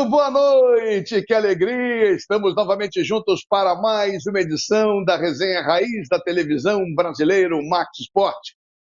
Muito boa noite, que alegria! Estamos novamente juntos para mais uma edição da Resenha Raiz da televisão brasileira, o Max Sport.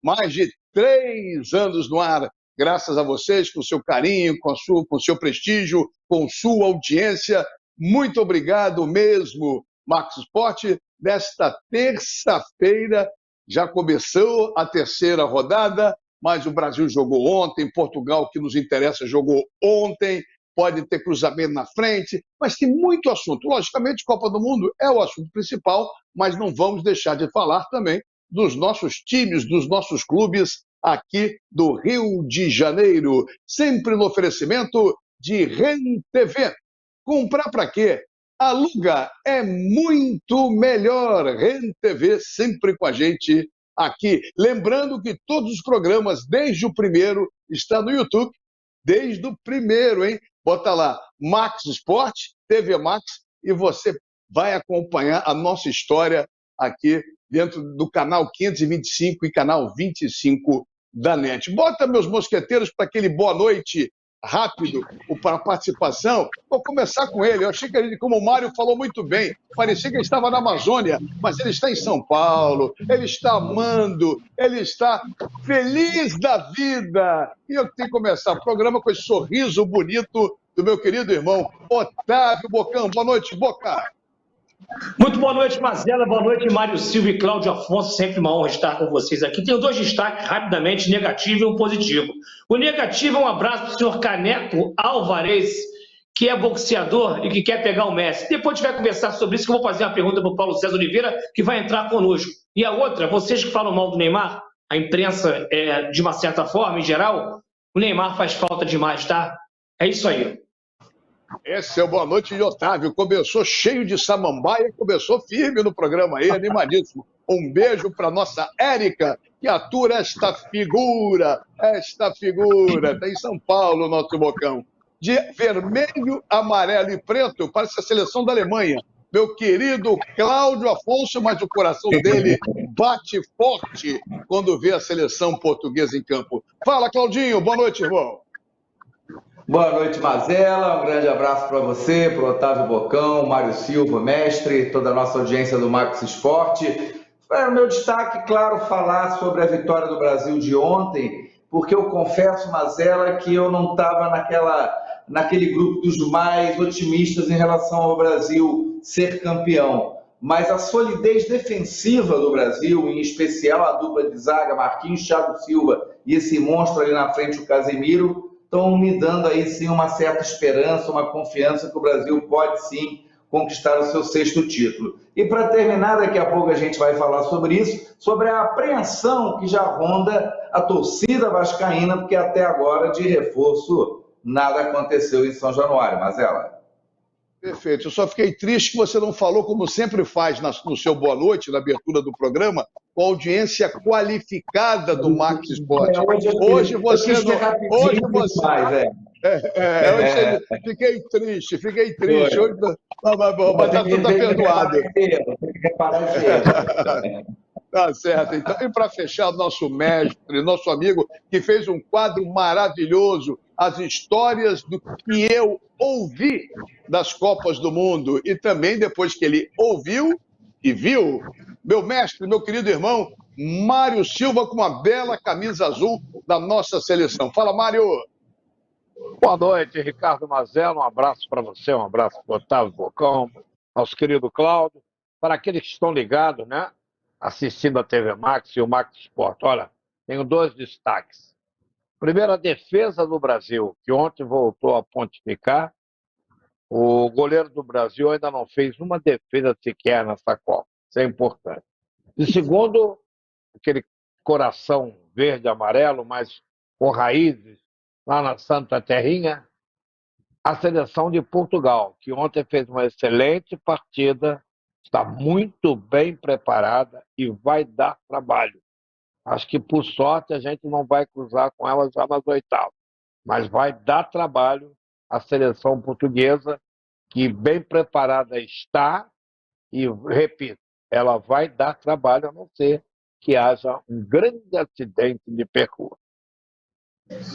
Mais de 3 anos no ar, graças a vocês, com seu carinho, com seu prestígio, com sua audiência. Muito obrigado mesmo, Max Sport. Nesta terça-feira já começou a terceira rodada, mas o Brasil jogou ontem, Portugal, que nos interessa, jogou ontem. Pode ter cruzamento na frente, mas tem muito assunto. Logicamente, Copa do Mundo é o assunto principal, mas não vamos deixar de falar também dos nossos times, dos nossos clubes aqui do Rio de Janeiro. Sempre no oferecimento de REN TV. Comprar para quê? Aluga é muito melhor. REN TV sempre com a gente aqui. Lembrando que todos os programas, desde o primeiro, está no YouTube. Desde o primeiro, hein? Bota lá, Max Sport, TV Max, e você vai acompanhar a nossa história aqui dentro do canal 525 e canal 25 da NET. Bota, meus mosqueteiros, para aquele boa noite rápido para a participação. Vou começar com ele. Eu achei que ele, como o Mário falou muito bem, parecia que ele estava na Amazônia, mas ele está em São Paulo, ele está amando, ele está feliz da vida. E eu tenho que começar o programa com esse sorriso bonito do meu querido irmão Otávio Bocão. Boa noite, Boca. Muito boa noite, Mazela. Boa noite, Mário Silva e Cláudio Afonso. Sempre uma honra estar com vocês aqui. Tenho 2 destaques rapidamente, negativo e um positivo. O negativo é um abraço para o senhor Caneco Alvarez, que é boxeador e que quer pegar o Messi. Depois a gente vai conversar sobre isso, que eu vou fazer uma pergunta para o Paulo César Oliveira, que vai entrar conosco. E a outra, vocês que falam mal do Neymar, a imprensa, de uma certa forma, em geral, o Neymar faz falta demais, tá? É isso aí. Esse é o Boa Noite de Otávio. Começou cheio de samambaia, começou firme no programa aí, animadíssimo. Um beijo para nossa Érica, que atura esta figura. Está em São Paulo, nosso Bocão. De vermelho, amarelo e preto, parece a seleção da Alemanha. Meu querido Cláudio Afonso, mas o coração dele bate forte quando vê a seleção portuguesa em campo. Fala, Claudinho. Boa noite, irmão. Boa noite, Mazela. Um grande abraço para você, para o Otávio Bocão, Mário Silva, mestre, toda a nossa audiência do Max Sport. É o meu destaque, claro, falar sobre a vitória do Brasil de ontem, porque eu confesso, Mazela, que eu não estava naquele grupo dos mais otimistas em relação ao Brasil ser campeão. Mas a solidez defensiva do Brasil, em especial a dupla de zaga, Marquinhos, Thiago Silva e esse monstro ali na frente, o Casemiro, estão me dando aí sim uma certa esperança, uma confiança que o Brasil pode sim conquistar o seu 6º título. E para terminar, daqui a pouco a gente vai falar sobre isso, sobre a apreensão que já ronda a torcida vascaína, porque até agora de reforço nada aconteceu em São Januário, Mazela. Perfeito. Eu só fiquei triste que você não falou, como sempre faz no seu Boa Noite, na abertura do programa, com a audiência qualificada do Max Sport. Hoje você não. Hoje você. Fiquei triste. Hoje, mas tá tudo perdoado. Tá certo. Então, e para fechar, nosso mestre, nosso amigo, que fez um quadro maravilhoso, as histórias do que eu ouvi das Copas do Mundo, e também depois que ele ouviu e viu, meu mestre, meu querido irmão, Mário Silva, com uma bela camisa azul da nossa seleção. Fala, Mário! Boa noite, Ricardo Mazella. Um abraço para você, um abraço para o Otávio Bocão, nosso querido Cláudio, para aqueles que estão ligados, né? Assistindo a TV Max e o Max Sport. Olha, tenho 2 destaques. Primeiro, a defesa do Brasil, que ontem voltou a pontificar. O goleiro do Brasil ainda não fez uma defesa sequer nessa Copa. Isso é importante. E segundo, aquele coração verde e amarelo, mas com raízes, lá na Santa Terrinha, a seleção de Portugal, que ontem fez uma excelente partida, está muito bem preparada e vai dar trabalho. Acho que, por sorte, a gente não vai cruzar com ela já nas oitavas, mas vai dar trabalho a seleção portuguesa, que bem preparada está, e, repito, ela vai dar trabalho, a não ser que haja um grande acidente de percurso.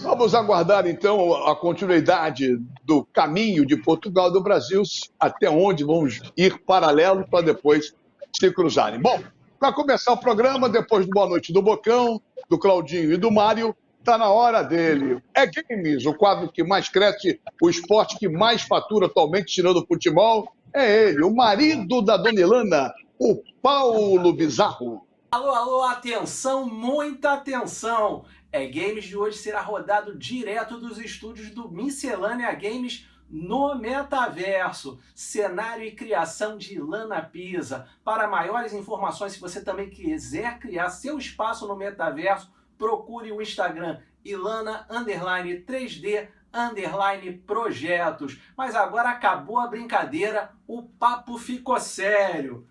Vamos aguardar, então, a continuidade do caminho de Portugal e do Brasil, até onde vamos ir paralelos para depois se cruzarem. Bom, para começar o programa, depois do Boa Noite do Bocão, do Claudinho e do Mário, está na hora dele. É Games, o quadro que mais cresce, o esporte que mais fatura atualmente, tirando o futebol. É ele, o marido da Dona Ilana, o Paulo Bizarro. Alô, alô, atenção, muita atenção! É Games de hoje será rodado direto dos estúdios do Miscelânea Games no metaverso. Cenário e criação de Ilana Pisa. Para maiores informações, se você também quiser criar seu espaço no metaverso, procure o Instagram Ilana_3D_projetos. Mas agora acabou a brincadeira, o papo ficou sério.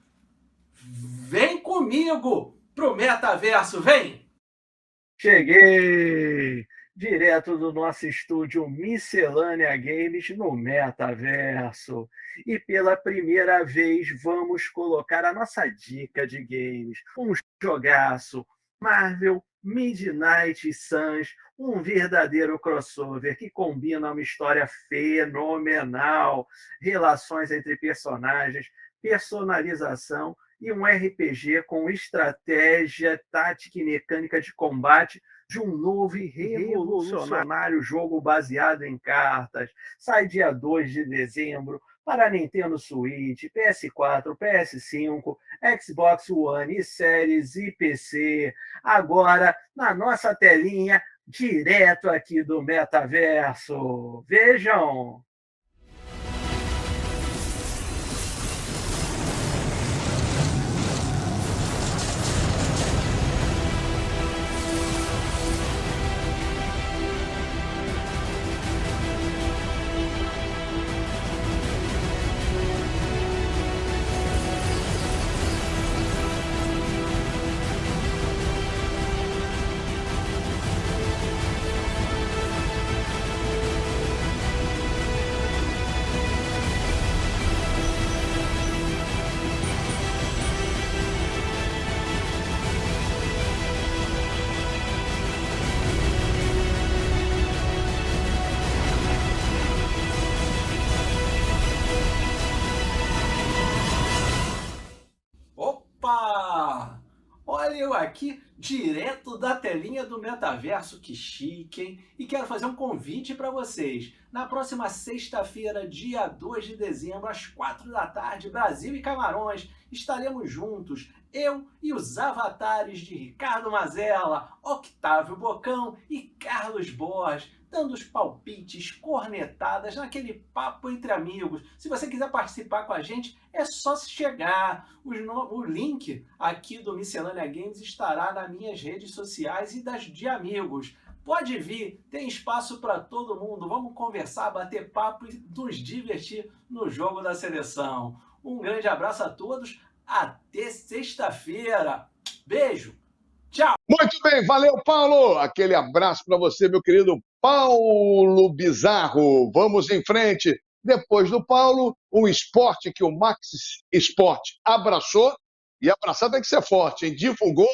Vem comigo pro metaverso, vem! Cheguei! Direto do nosso estúdio Miscelânea Games no metaverso. E pela primeira vez vamos colocar a nossa dica de games. Um jogaço, Marvel Midnight Suns, um verdadeiro crossover que combina uma história fenomenal, relações entre personagens, personalização e um RPG com estratégia, tática e mecânica de combate de um novo e revolucionário jogo baseado em cartas. Sai dia 2 de dezembro para Nintendo Switch, PS4, PS5, Xbox One e séries e PC. Agora, na nossa telinha, direto aqui do metaverso. Vejam! Olha eu aqui, direto da telinha do metaverso, que chique, hein? E quero fazer um convite para vocês. Na próxima sexta-feira, dia 2 de dezembro, às 4 da tarde, Brasil e Camarões, estaremos juntos, eu e os avatares de Ricardo Mazella, Octávio Bocão e Carlos Borges, dando os palpites, cornetadas, naquele papo entre amigos. Se você quiser participar com a gente, é só chegar. O link aqui do Miscelânea Games estará nas minhas redes sociais e das de amigos. Pode vir, tem espaço para todo mundo. Vamos conversar, bater papo e nos divertir no jogo da seleção. Um grande abraço a todos, até sexta-feira. Beijo! Tchau! Muito bem, valeu, Paulo. Aquele abraço para você, meu querido Paulo Bizarro. Vamos em frente. Depois do Paulo, um esporte que o Max Sport abraçou, e abraçar tem que ser forte, hein? Divulgou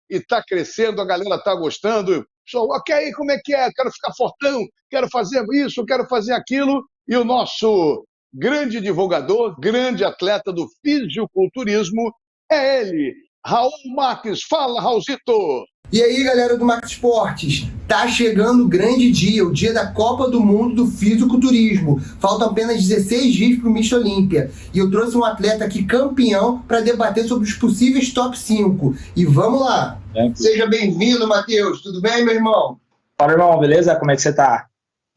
e está crescendo, a galera está gostando. Ok, como é que é? Quero ficar fortão, quero fazer isso, quero fazer aquilo. E o nosso grande divulgador, grande atleta do fisiculturismo é ele, Raul Marques. Fala, Raulzito! E aí, galera do Max Esportes, tá chegando o grande dia, o dia da Copa do Mundo do Fisiculturismo. Faltam apenas 16 dias para o Miss Olímpia. E eu trouxe um atleta aqui campeão para debater sobre os possíveis top 5. E vamos lá! Seja bem-vindo, Matheus. Tudo bem, meu irmão? Fala, irmão. Beleza? Como é que você tá?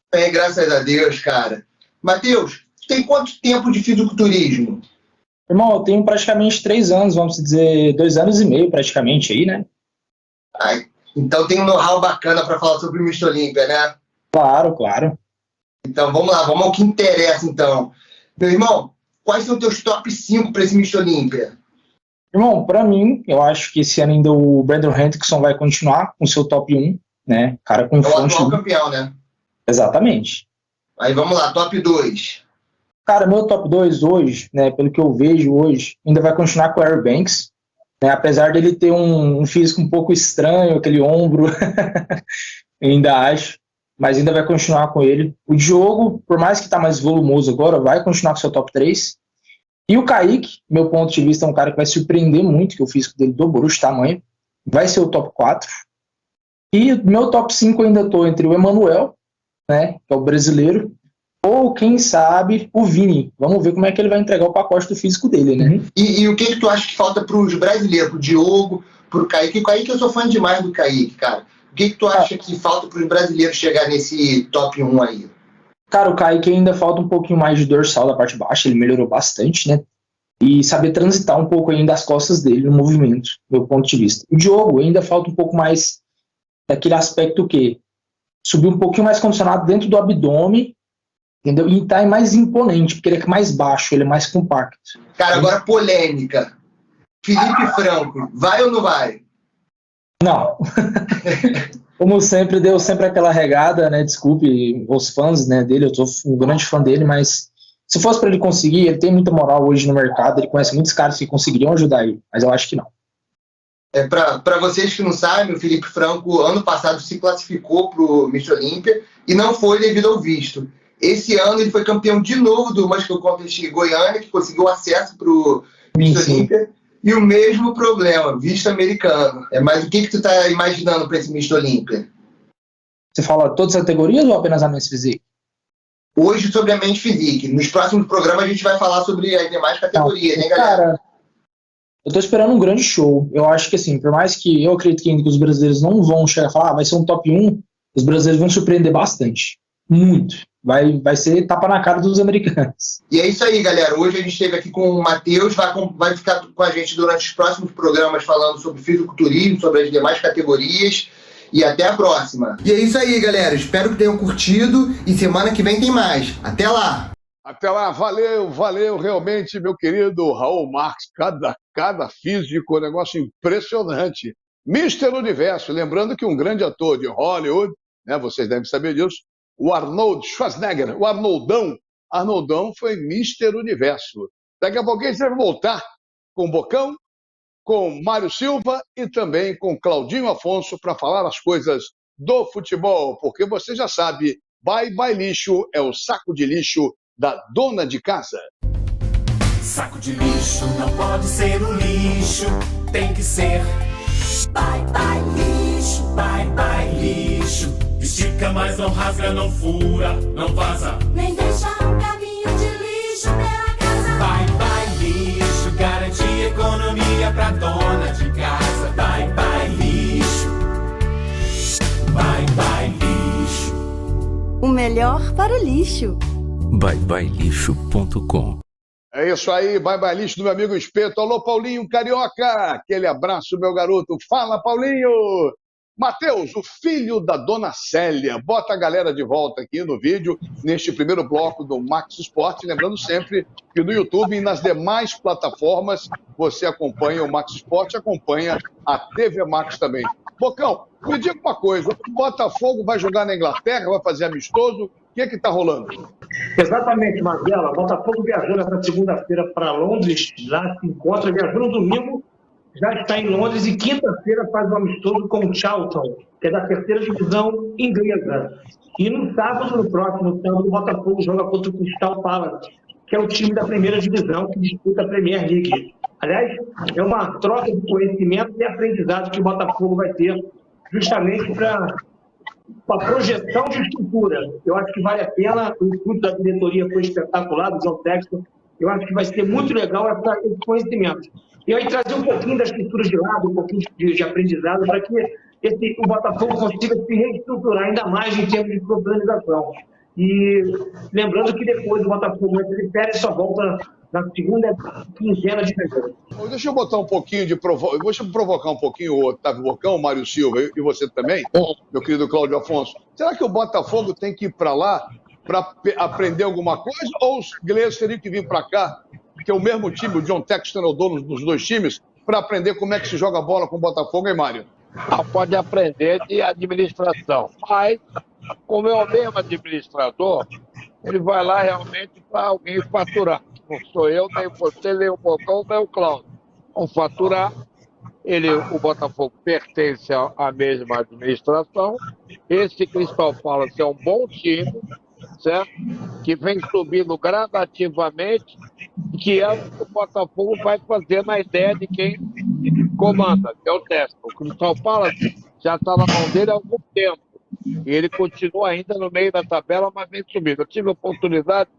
Bem, graças a Deus, cara. Matheus, tem quanto tempo de fisiculturismo? Irmão, eu tenho praticamente 3 anos, vamos dizer, 2 anos e meio praticamente aí, né? Ai, então tem um know-how bacana para falar sobre o Miss Olímpia, né? Claro, claro. Então vamos lá, vamos ao que interessa então. Meu irmão, quais são os teus top 5 para esse Miss Olímpia? Irmão, para mim, eu acho que esse ano ainda o Brandon Hendrickson vai continuar com seu top 1, né? Cara com front. É o atual campeão, né? Exatamente. Aí vamos lá, top 2. Cara, meu top 2 hoje, né, pelo que eu vejo hoje, ainda vai continuar com o Aaron Banks, né, apesar dele ter um físico um pouco estranho, aquele ombro, eu ainda acho, mas ainda vai continuar com ele. O Diogo, por mais que tá mais volumoso agora, vai continuar com seu top 3. E o Kaique, meu ponto de vista, é um cara que vai surpreender muito, que o físico dele dobrou de tamanho. Vai ser o top 4. E meu top 5 eu ainda tô entre o Emanuel, né, que é o brasileiro, ou quem sabe o Vini. Vamos ver como é que ele vai entregar o pacote do físico dele, né? E o que tu acha que falta pros brasileiros, pro Diogo, pro Kaique? O Kaique, eu sou fã demais do Kaique, cara. O que tu acha que falta pros brasileiros chegar nesse top 1 aí? Cara, o Kaique ainda falta um pouquinho mais de dorsal da parte baixa, ele melhorou bastante, né? E saber transitar um pouco ainda as costas dele no movimento, do meu ponto de vista. O Diogo ainda falta um pouco mais daquele aspecto que subir um pouquinho mais condicionado dentro do abdômen, entendeu? E tá mais imponente, porque ele é mais baixo, ele é mais compacto. Cara, agora polêmica. Felipe Franco, vai ou não vai? Não. Como sempre, deu sempre aquela regada, né? Desculpe os fãs, né, dele, eu sou um grande fã dele, mas se fosse para ele conseguir, ele tem muita moral hoje no mercado, ele conhece muitos caras que conseguiriam ajudar ele, mas eu acho que não. Para vocês que não sabem, o Felipe Franco, ano passado, se classificou para o Miss Olímpia e não foi devido ao visto. Esse ano ele foi campeão de novo do Muscle Contest Goiânia, que conseguiu acesso para o Miss Olímpia. E o mesmo problema, visto americano. Mas o que tu tá imaginando para esse Miss Olímpia? Você fala todas as categorias ou apenas a Men's Physique? Hoje sobre a Men's Physique. Nos próximos programas a gente vai falar sobre as demais categorias, hein, galera? Cara, eu tô esperando um grande show. Eu acho que assim, por mais que eu acredito que ainda que os brasileiros não vão chegar a falar, vai ser um top 1, os brasileiros vão surpreender bastante. Muito. Vai ser tapa na cara dos americanos. E é isso aí, galera. Hoje a gente esteve aqui com o Matheus, vai ficar com a gente durante os próximos programas falando sobre fisiculturismo, sobre as demais categorias. E até a próxima. E é isso aí, galera. Espero que tenham curtido e semana que vem tem mais. Até lá! Até lá, valeu realmente, meu querido Raul Marques. Cada físico, negócio impressionante. Mister Universo, lembrando que um grande ator de Hollywood, né, vocês devem saber disso, o Arnold Schwarzenegger, o Arnoldão foi Mister Universo. Daqui a pouquinho a gente vai voltar com o Bocão, com Mário Silva e também com Claudinho Afonso para falar as coisas do futebol, porque você já sabe, Bye Lixo é o saco de lixo da dona de casa. Saco de lixo não pode ser um lixo, tem que ser Bye lixo, bye lixo. Estica, mas não rasga, não fura, não vaza, nem deixa um caminho de lixo pela casa. Bye lixo, garante economia pra dona de casa. Bye lixo, bye lixo. O melhor para o lixo. Byebyelixo.com. É isso aí, Bye Lixo do meu amigo Espeto. Alô, Paulinho Carioca, aquele abraço, meu garoto. Fala, Paulinho! Matheus, o filho da dona Célia. Bota a galera de volta aqui no vídeo, neste primeiro bloco do Max Esporte. Lembrando sempre que no YouTube e nas demais plataformas você acompanha o Max Esporte, acompanha a TV Max também. Bocão, me diga uma coisa, o Botafogo vai jogar na Inglaterra, vai fazer amistoso? O que está rolando? Exatamente, Mazela. Botafogo viajou nessa segunda-feira para Londres, lá se encontra, viajou no domingo, já está em Londres e quinta-feira faz um amistoso com o Charlton, que é da terceira divisão inglesa. E no sábado, no próximo sábado, o Botafogo joga contra o Crystal Palace, que é o time da primeira divisão que disputa a Premier League. Aliás, é uma troca de conhecimento e aprendizado que o Botafogo vai ter justamente para a projeção de estrutura. Eu acho que vale a pena, o input da diretoria foi espetacular, do João Texton. Eu acho que vai ser muito legal esse conhecimento. E aí trazer um pouquinho das estruturas de lado, um pouquinho de aprendizado, para que o Botafogo consiga se reestruturar ainda mais em termos de organização. E lembrando que depois o Botafogo vai ter férias e só volta na segunda quinzena de fevereiro. Deixa eu botar um pouquinho de deixa eu provocar um pouquinho o Otávio Bocão, o Mário Silva e você também, meu querido Cláudio Afonso. Será que o Botafogo tem que ir para lá para aprender alguma coisa ou os ingleses teriam que vir para cá, que é o mesmo time, o John Texton é o dono dos dois times, para aprender como é que se joga bola com o Botafogo, hein, Mário? Pode aprender de administração, mas como é o mesmo administrador, ele vai lá realmente para alguém faturar. Não sou eu, nem você, nem o Bocão, nem o Cláudio. Vamos faturar O Botafogo pertence à mesma administração. Esse Crystal Palace é um bom time, certo? Que vem subindo gradativamente, que é o que o Botafogo vai fazer na ideia de quem comanda, que é o Testa. O Crystal Palace já está na mão dele há algum tempo. E ele continua ainda no meio da tabela, mas vem subindo. Eu tive a oportunidade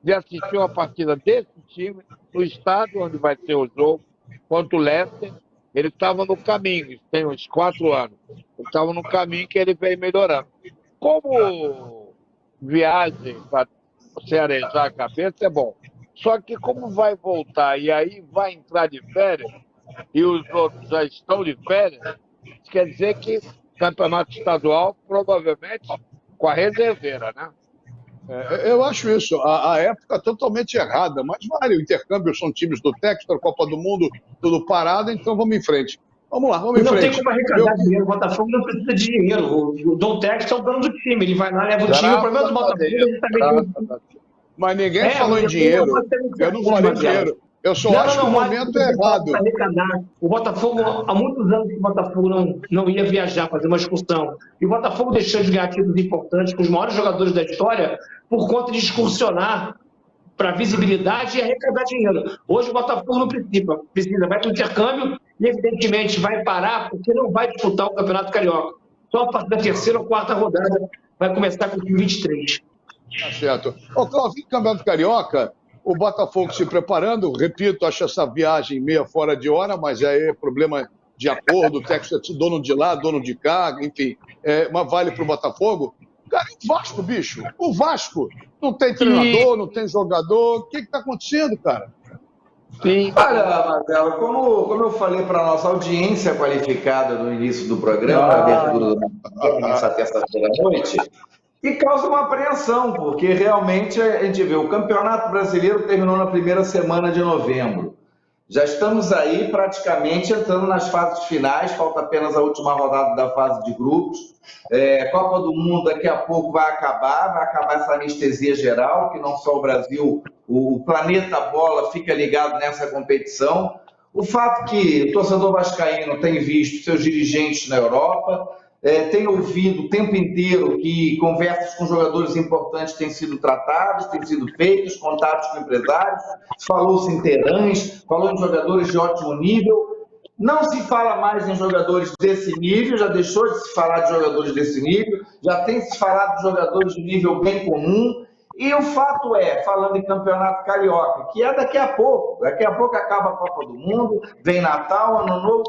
de assistir uma partida desse time no estádio onde vai ser o jogo, contra o Leicester. Ele estava no caminho, tem uns 4 anos. Ele estava no caminho que ele vem melhorando. Como viagem para você arejar a cabeça é bom. Só que como vai voltar e aí vai entrar de férias, e os outros já estão de férias, isso quer dizer que campeonato estadual, provavelmente, com a reserveira, né? Eu acho isso, a época totalmente errada, mas vale, o intercâmbio são times do Textor, Copa do Mundo, tudo parado, então vamos em frente. Vamos lá, vamos em frente. Não tem como arrecadar dinheiro, o Botafogo não precisa de dinheiro. O Dom Textor é o dono do time, ele vai lá, leva o time, o problema do Botafogo ele também. Mas ninguém falou em dinheiro, eu não falei em dinheiro. Eu só acho que o momento é errado. O Botafogo, há muitos anos que o Botafogo não ia viajar, fazer uma excursão. E o Botafogo deixou de ganhar títulos importantes com os maiores jogadores da história por conta de excursionar para visibilidade e arrecadar dinheiro. Hoje o Botafogo não precisa, vai para o intercâmbio e, evidentemente, vai parar porque não vai disputar o Campeonato Carioca. Só a partir da 3ª ou 4ª rodada vai começar com o time 23. Tá certo. Ô, Cláudio, Campeonato Carioca, o Botafogo se preparando, repito, acho essa viagem meia fora de hora, mas aí é problema de acordo, o Texas é dono de lá, dono de cá, enfim, mas vale para o Botafogo. Cara, e o Vasco, bicho? O Vasco não tem treinador, não tem jogador, o que está acontecendo, cara? Sim. Olha, Marcelo, como eu falei para a nossa audiência qualificada no início do programa, na abertura nessa terça-feira à noite, e causa uma apreensão, porque realmente a gente vê o Campeonato Brasileiro terminou na primeira semana de novembro. Já estamos aí praticamente entrando nas fases finais, falta apenas a última rodada da fase de grupos. Copa do Mundo daqui a pouco vai acabar essa anestesia geral, que não só o Brasil, o planeta bola fica ligado nessa competição. O fato que o torcedor vascaíno tem visto seus dirigentes na Europa, tem ouvido o tempo inteiro que conversas com jogadores importantes têm sido tratadas, têm sido feitas, contatos com empresários, falou-se em terãs, falou em jogadores de ótimo nível. Não se fala mais em jogadores desse nível, já deixou de se falar de jogadores desse nível, já tem se falado de jogadores de nível bem comum. E o fato falando em Campeonato Carioca, que é daqui a pouco acaba a Copa do Mundo, vem Natal, Ano Novo,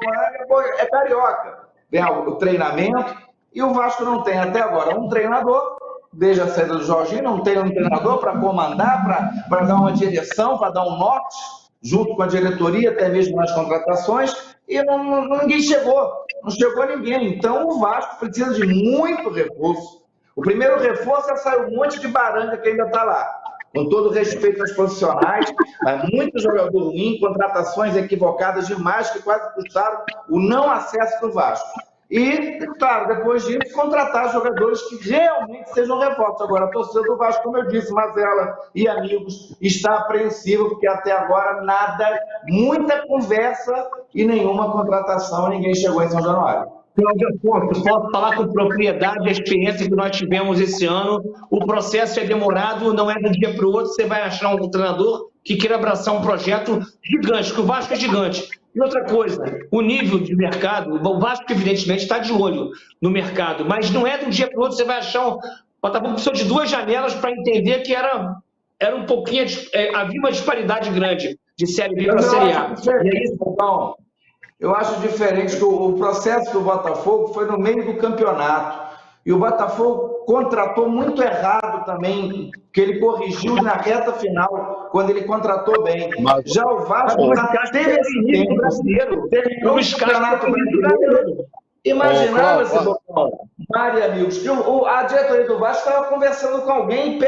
é Carioca. Vem o treinamento, e o Vasco não tem até agora um treinador, desde a saída do Jorginho, não tem um treinador para comandar, para dar uma direção, para dar um norte, junto com a diretoria, até mesmo nas contratações, e ninguém chegou, não chegou ninguém. Então o Vasco precisa de muito reforço. O primeiro reforço é sair um monte de baranga que ainda está lá. Com todo respeito aos profissionais, mas muito jogador ruim, contratações equivocadas demais que quase custaram o não acesso do Vasco. E, claro, depois disso, contratar jogadores que realmente sejam reforços. Agora, a torcida do Vasco, como eu disse, Mazella e amigos, está apreensiva, porque até agora nada, muita conversa e nenhuma contratação, ninguém chegou em São Januário. Cláudio Afonso, posso falar com propriedade a experiência que nós tivemos esse ano. O processo é demorado, não é de um dia para o outro. Você vai achar um treinador que queira abraçar um projeto gigante, porque o Vasco é gigante. E outra coisa, o nível de mercado, o Vasco evidentemente está de olho no mercado, mas não é de um dia para o outro. Você vai achar o Botafogo precisou de 2 janelas para entender que era um pouquinho, havia uma disparidade grande de Série B para Série A. E é isso, então. Eu acho diferente que o processo do Botafogo foi no meio do campeonato. E o Botafogo contratou muito errado também, que ele corrigiu na reta final, quando ele contratou bem. Já o Vasco já teve esse tempo brasileiro, terminou o campeonato brasileiro. Imaginava, esse botão, Mário, amigos, que a diretoria do Vasco estava conversando com alguém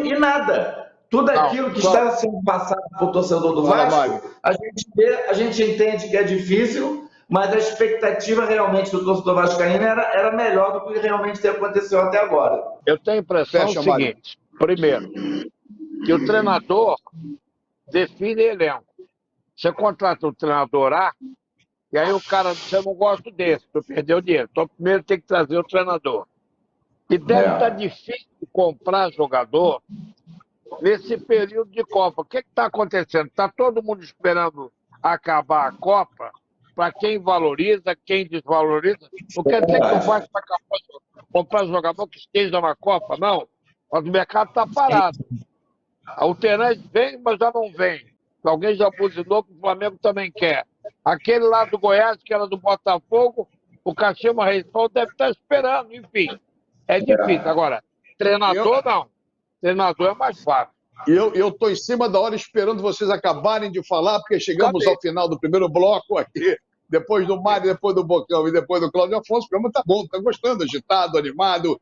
e nada. Tudo aquilo que estava sendo passado para o torcedor do Vasco, a gente entende que é difícil, mas a expectativa realmente do torcedor vascaíno era melhor do que realmente aconteceu até agora. Eu tenho a impressão seguinte: primeiro, que o treinador define elenco. Você contrata um treinador A, E aí o cara disse, eu não gosto desse, tu perdeu dinheiro. Então primeiro tem que trazer o treinador. E deve estar difícil comprar jogador nesse período de Copa. O que está acontecendo? Está todo mundo esperando acabar a Copa para quem valoriza, quem desvaloriza. Não quer dizer que o Vasco está capaz de comprar jogador que esteja na Copa, não. Mas o mercado está parado. O Terence vem, mas já não vem. Alguém já buzinou que o Flamengo também quer. Aquele lá do Goiás, que era do Botafogo, o Cachimba Reis deve estar esperando, enfim. É difícil. Agora, treinador não. Treinador é mais fácil. E eu estou em cima da hora esperando vocês acabarem de falar, porque chegamos ao final do primeiro bloco aqui, depois do Mário, depois do Bocão e depois do Cláudio Afonso. O programa tá bom, tá gostando, agitado, animado,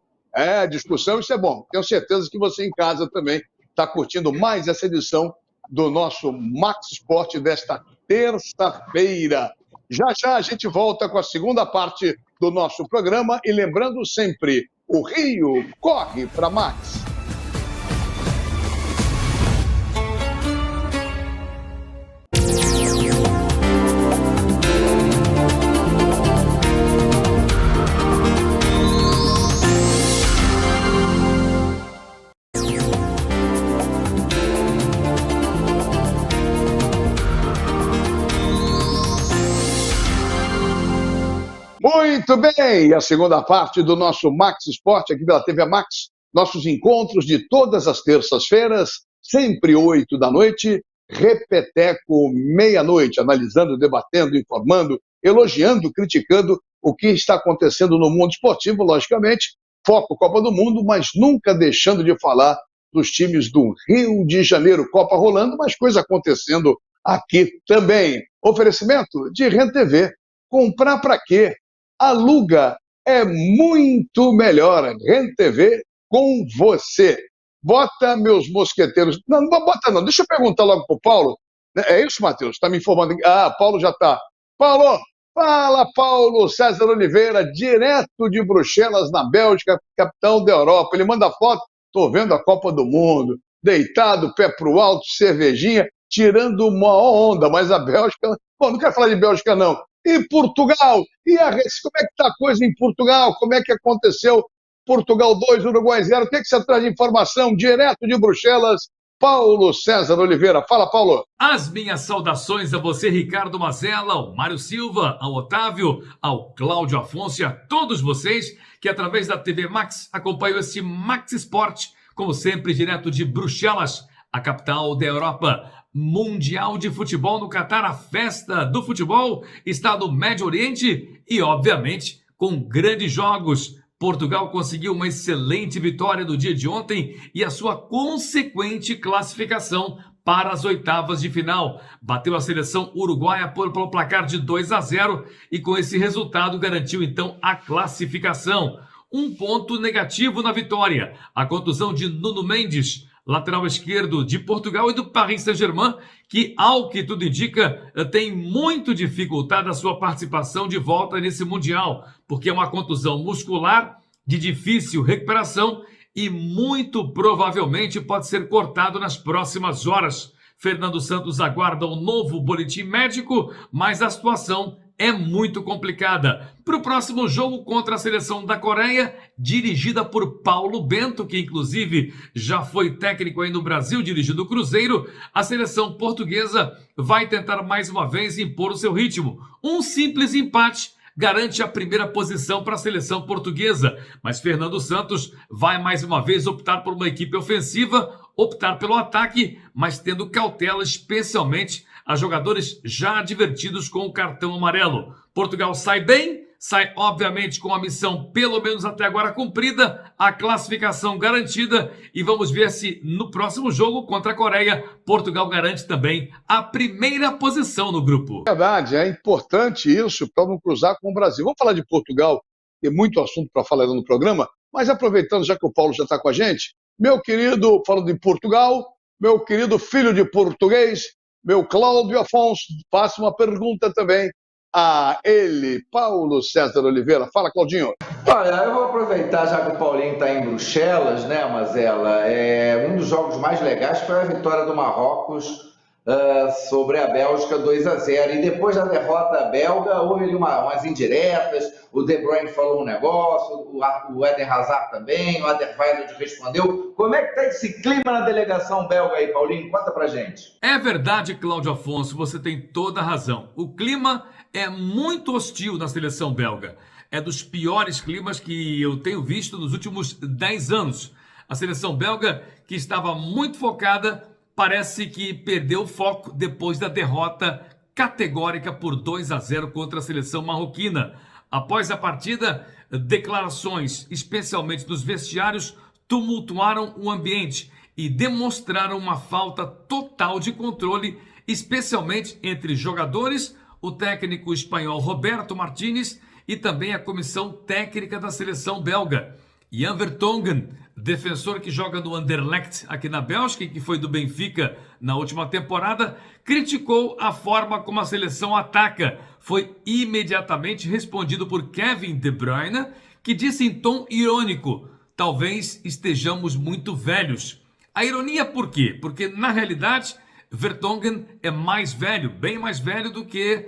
discussão, isso é bom. Tenho certeza que você em casa também está curtindo mais essa edição do nosso Max Sport desta terça-feira. Já já a gente volta com a segunda parte do nosso programa e lembrando sempre, o Rio corre para Max. Muito bem, a segunda parte do nosso Max Sport aqui pela TV Max, nossos encontros de todas as terças-feiras, sempre 8 da noite, repeteco meia-noite, analisando, debatendo, informando, elogiando, criticando o que está acontecendo no mundo esportivo, logicamente, foco Copa do Mundo, mas nunca deixando de falar dos times do Rio de Janeiro, Copa rolando, mas coisa acontecendo aqui também. Oferecimento de Rede TV, comprar para quê? Aluga é muito melhor. Rede TV com você. Bota meus mosqueteiros. Não, não bota não. Deixa eu perguntar logo pro Paulo. É isso, Matheus? Está me informando. Paulo já está. Paulo, fala, Paulo César Oliveira, direto de Bruxelas, na Bélgica, capitão da Europa. Ele manda foto. Estou vendo a Copa do Mundo. Deitado, pé pro alto, cervejinha, tirando uma onda. Mas a Bélgica... Bom, não quero falar de Bélgica, não. E Portugal? E como é que está a coisa em Portugal? Como é que aconteceu? Portugal 2, Uruguai 0. O que você traz de informação direto de Bruxelas? Paulo César Oliveira. Fala, Paulo. As minhas saudações a você, Ricardo Mazella, ao Mário Silva, ao Otávio, ao Cláudio Afonso e a todos vocês que, através da TV Max, acompanham esse Max Sport, como sempre, direto de Bruxelas, a capital da Europa. Mundial de Futebol no Catar, a festa do futebol está no Médio Oriente e, obviamente, com grandes jogos. Portugal conseguiu uma excelente vitória no dia de ontem e a sua consequente classificação para as oitavas de final. Bateu a seleção uruguaia pelo placar de 2-0 e com esse resultado garantiu então a classificação. Um ponto negativo na vitória, a contusão de Nuno Mendes, lateral esquerdo de Portugal e do Paris Saint-Germain, que, ao que tudo indica, tem muito dificultado a sua participação de volta nesse Mundial, porque é uma contusão muscular de difícil recuperação e muito provavelmente pode ser cortado nas próximas horas. Fernando Santos aguarda um novo boletim médico, mas a situação é muito complicada. Para o próximo jogo contra a seleção da Coreia, dirigida por Paulo Bento, que inclusive já foi técnico aí no Brasil, dirigindo o Cruzeiro, a seleção portuguesa vai tentar mais uma vez impor o seu ritmo. Um simples empate garante a primeira posição para a seleção portuguesa, mas Fernando Santos vai mais uma vez optar por uma equipe ofensiva, optar pelo ataque, mas tendo cautela especialmente a jogadores já advertidos com o cartão amarelo. Portugal sai bem, sai obviamente com a missão pelo menos até agora cumprida, a classificação garantida e vamos ver se no próximo jogo contra a Coreia, Portugal garante também a primeira posição no grupo. Verdade, é importante isso para não cruzar com o Brasil. Vamos falar de Portugal, tem muito assunto para falar no programa, mas aproveitando já que o Paulo já está com a gente, meu querido, falando de Portugal, meu querido filho de português, meu Cláudio Afonso, faça uma pergunta também a ele, Paulo César Oliveira. Fala, Claudinho. Olha, eu vou aproveitar, já que o Paulinho está em Bruxelas, né, Mazella? Um dos jogos mais legais foi a vitória do Marrocos sobre a Bélgica 2-0. E depois da derrota belga, houve ali umas indiretas, o De Bruyne falou um negócio, o Eden Hazard também, o Alderweireld respondeu. Como é que está esse clima na delegação belga aí, Paulinho? Conta pra gente. É verdade, Cláudio Afonso, você tem toda a razão. O clima é muito hostil na seleção belga. É dos piores climas que eu tenho visto nos últimos 10 anos. A seleção belga, que estava muito focada, parece que perdeu o foco depois da derrota categórica por 2-0 contra a seleção marroquina. Após a partida, declarações, especialmente dos vestiários, tumultuaram o ambiente e demonstraram uma falta total de controle, especialmente entre jogadores, o técnico espanhol Roberto Martínez e também a comissão técnica da seleção belga. Jan Vertonghen, defensor que joga no Anderlecht aqui na Bélgica e que foi do Benfica na última temporada, criticou a forma como a seleção ataca. Foi imediatamente respondido por Kevin De Bruyne, que disse em tom irônico: talvez estejamos muito velhos. A ironia por quê? Porque na realidade Vertonghen é mais velho, bem mais velho do que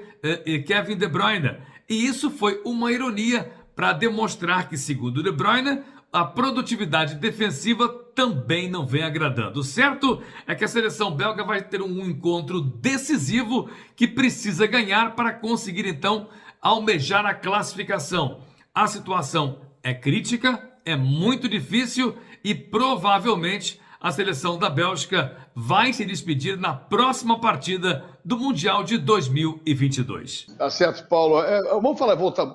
Kevin De Bruyne. E isso foi uma ironia para demonstrar que, segundo De Bruyne, a produtividade defensiva também não vem agradando. O certo é que a seleção belga vai ter um encontro decisivo que precisa ganhar para conseguir, então, almejar a classificação. A situação é crítica, é muito difícil e provavelmente a seleção da Bélgica vai se despedir na próxima partida do Mundial de 2022. Tá certo, Paulo. Vamos voltar.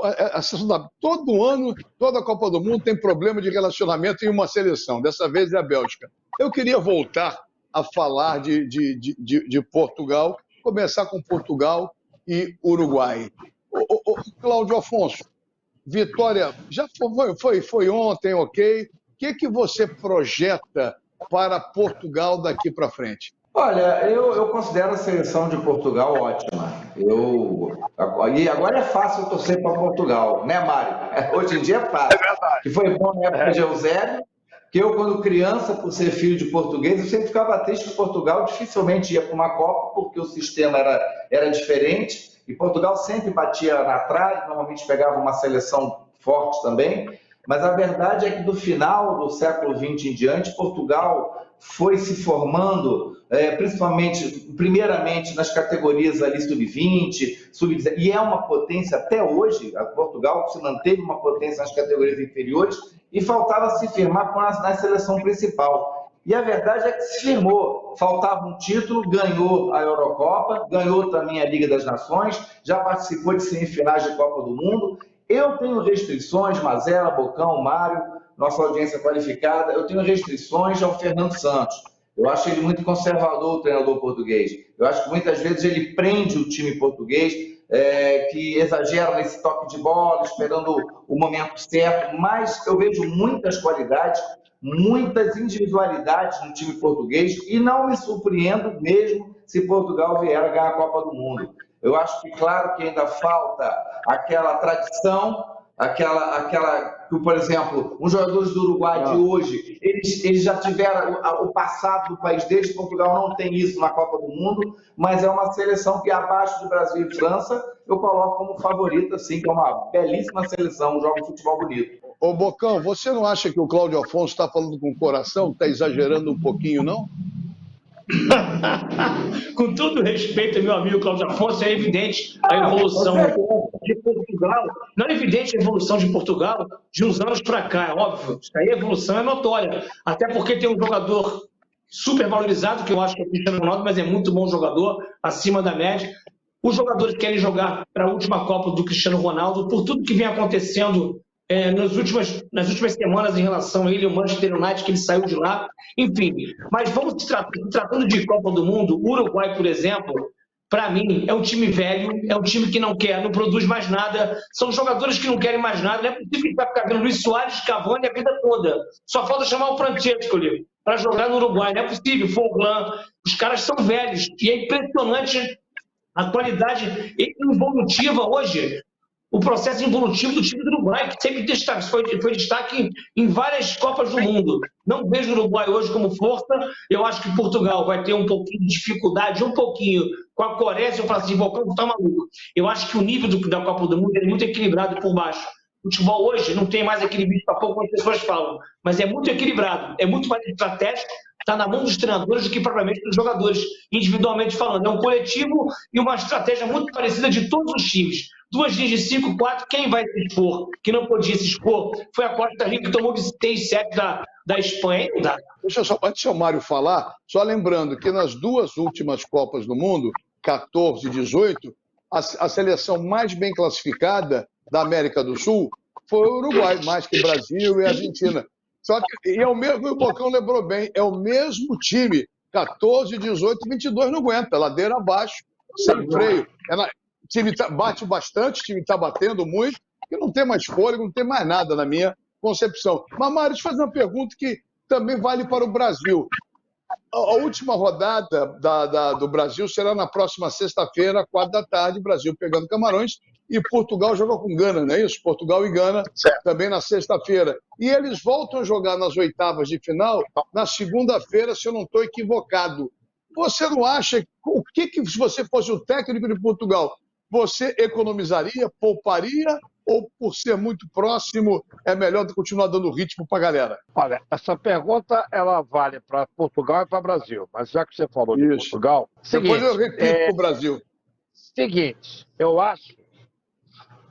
Todo ano, toda a Copa do Mundo tem problema de relacionamento em uma seleção. Dessa vez é a Bélgica. Eu queria voltar a falar de Portugal, começar com Portugal e Uruguai. Cláudio Afonso, vitória já foi ontem, ok? O que você projeta para Portugal daqui para frente? Olha, eu considero a seleção de Portugal ótima. E agora é fácil torcer para Portugal, né, Mário? Hoje em dia é fácil. É verdade. Que foi bom na época de Eusébio, que eu, quando criança, por ser filho de português, eu sempre ficava triste que Portugal dificilmente ia para uma Copa, porque o sistema era diferente, e Portugal sempre batia na trave, normalmente pegava uma seleção forte também. Mas a verdade é que do final do século XX em diante, Portugal foi se formando, primeiramente nas categorias ali sub-20, sub-17, e é uma potência até hoje. A Portugal se manteve uma potência nas categorias inferiores e faltava se firmar na seleção principal. E a verdade é que se firmou. Faltava um título, ganhou a Eurocopa, ganhou também a Liga das Nações, já participou de semifinais de Copa do Mundo. Eu tenho restrições, Mazella, Bocão, Mário, nossa audiência qualificada, eu tenho restrições ao Fernando Santos. Eu acho ele muito conservador, o treinador português. Eu acho que muitas vezes ele prende o time português, que exagera nesse toque de bola, esperando o momento certo, mas eu vejo muitas qualidades, muitas individualidades no time português e não me surpreendo mesmo se Portugal vier a ganhar a Copa do Mundo. Eu acho que, claro, que ainda falta aquela tradição, aquela que, por exemplo, os jogadores do Uruguai de hoje, eles já tiveram o passado do país deles. Portugal não tem isso na Copa do Mundo, mas é uma seleção que, abaixo de Brasil e França, eu coloco como favorita, sim, que é uma belíssima seleção, joga um futebol bonito. Ô, Bocão, você não acha que o Cláudio Afonso está falando com o coração, está exagerando um pouquinho, não? Com todo respeito, meu amigo Cláudio Afonso, é evidente a evolução de Portugal. Não é evidente a evolução de Portugal de uns anos para cá, é óbvio. Isso aí a evolução é notória. Até porque tem um jogador super valorizado, que eu acho que é o Cristiano Ronaldo, mas é muito bom jogador, acima da média. Os jogadores querem jogar para a última Copa do Cristiano Ronaldo, por tudo que vem acontecendo nas últimas semanas em relação a ele, o Manchester United, que ele saiu de lá, enfim. Mas vamos tratando de Copa do Mundo, o Uruguai, por exemplo, para mim, é um time velho, é um time que não produz mais nada, são jogadores que não querem mais nada, não é possível que vai ficar vendo Luis Soares, Cavani a vida toda. Só falta chamar o Francesco ali para jogar no Uruguai, não é possível, Forlan, os caras são velhos, e é impressionante a qualidade evolutiva hoje. o processo evolutivo do time do Uruguai, que sempre foi destaque em várias Copas do Mundo. Não vejo o Uruguai hoje como força. Eu acho que Portugal vai ter um pouquinho de dificuldade, um pouquinho, com a Coreia. Se eu falar assim, Volcão, tá maluco. Eu acho que o nível da Copa do Mundo é muito equilibrado por baixo. O futebol hoje não tem mais aquele bicho para pouco, como as pessoas falam, mas é muito equilibrado, é muito mais estratégico, está na mão dos treinadores do que propriamente dos jogadores, individualmente falando. É um coletivo e uma estratégia muito parecida de todos os times. 2 linhas de 5-4, quem vai se expor? Que não podia se expor foi a Costa Rica, que tomou de 6-7 da Espanha. Não dá. Antes do Mário falar, só lembrando que nas 2 últimas Copas do Mundo, 14 e 18, a seleção mais bem classificada da América do Sul foi o Uruguai, mais que Brasil e Argentina. Só que e é o mesmo, o Bocão lembrou bem, é o mesmo time, 14, 18, 22 não aguenta, ladeira abaixo, sem freio. O time bate bastante, o time está batendo muito, e não tem mais fôlego, não tem mais nada na minha concepção. Mas, Mário, deixa eu fazer uma pergunta que também vale para o Brasil. A última rodada do Brasil será na próxima sexta-feira, 16h, Brasil pegando Camarões, e Portugal joga com Gana, não é isso? Portugal e Gana também na sexta-feira. E eles voltam a jogar nas oitavas de final na segunda-feira, se eu não estou equivocado. Você não acha, se você fosse o técnico de Portugal, você economizaria, pouparia, ou por ser muito próximo, é melhor continuar dando ritmo para a galera? Olha, essa pergunta ela vale para Portugal e para o Brasil, mas já que você falou de Portugal... Depois eu repito para o Brasil. Seguinte, eu acho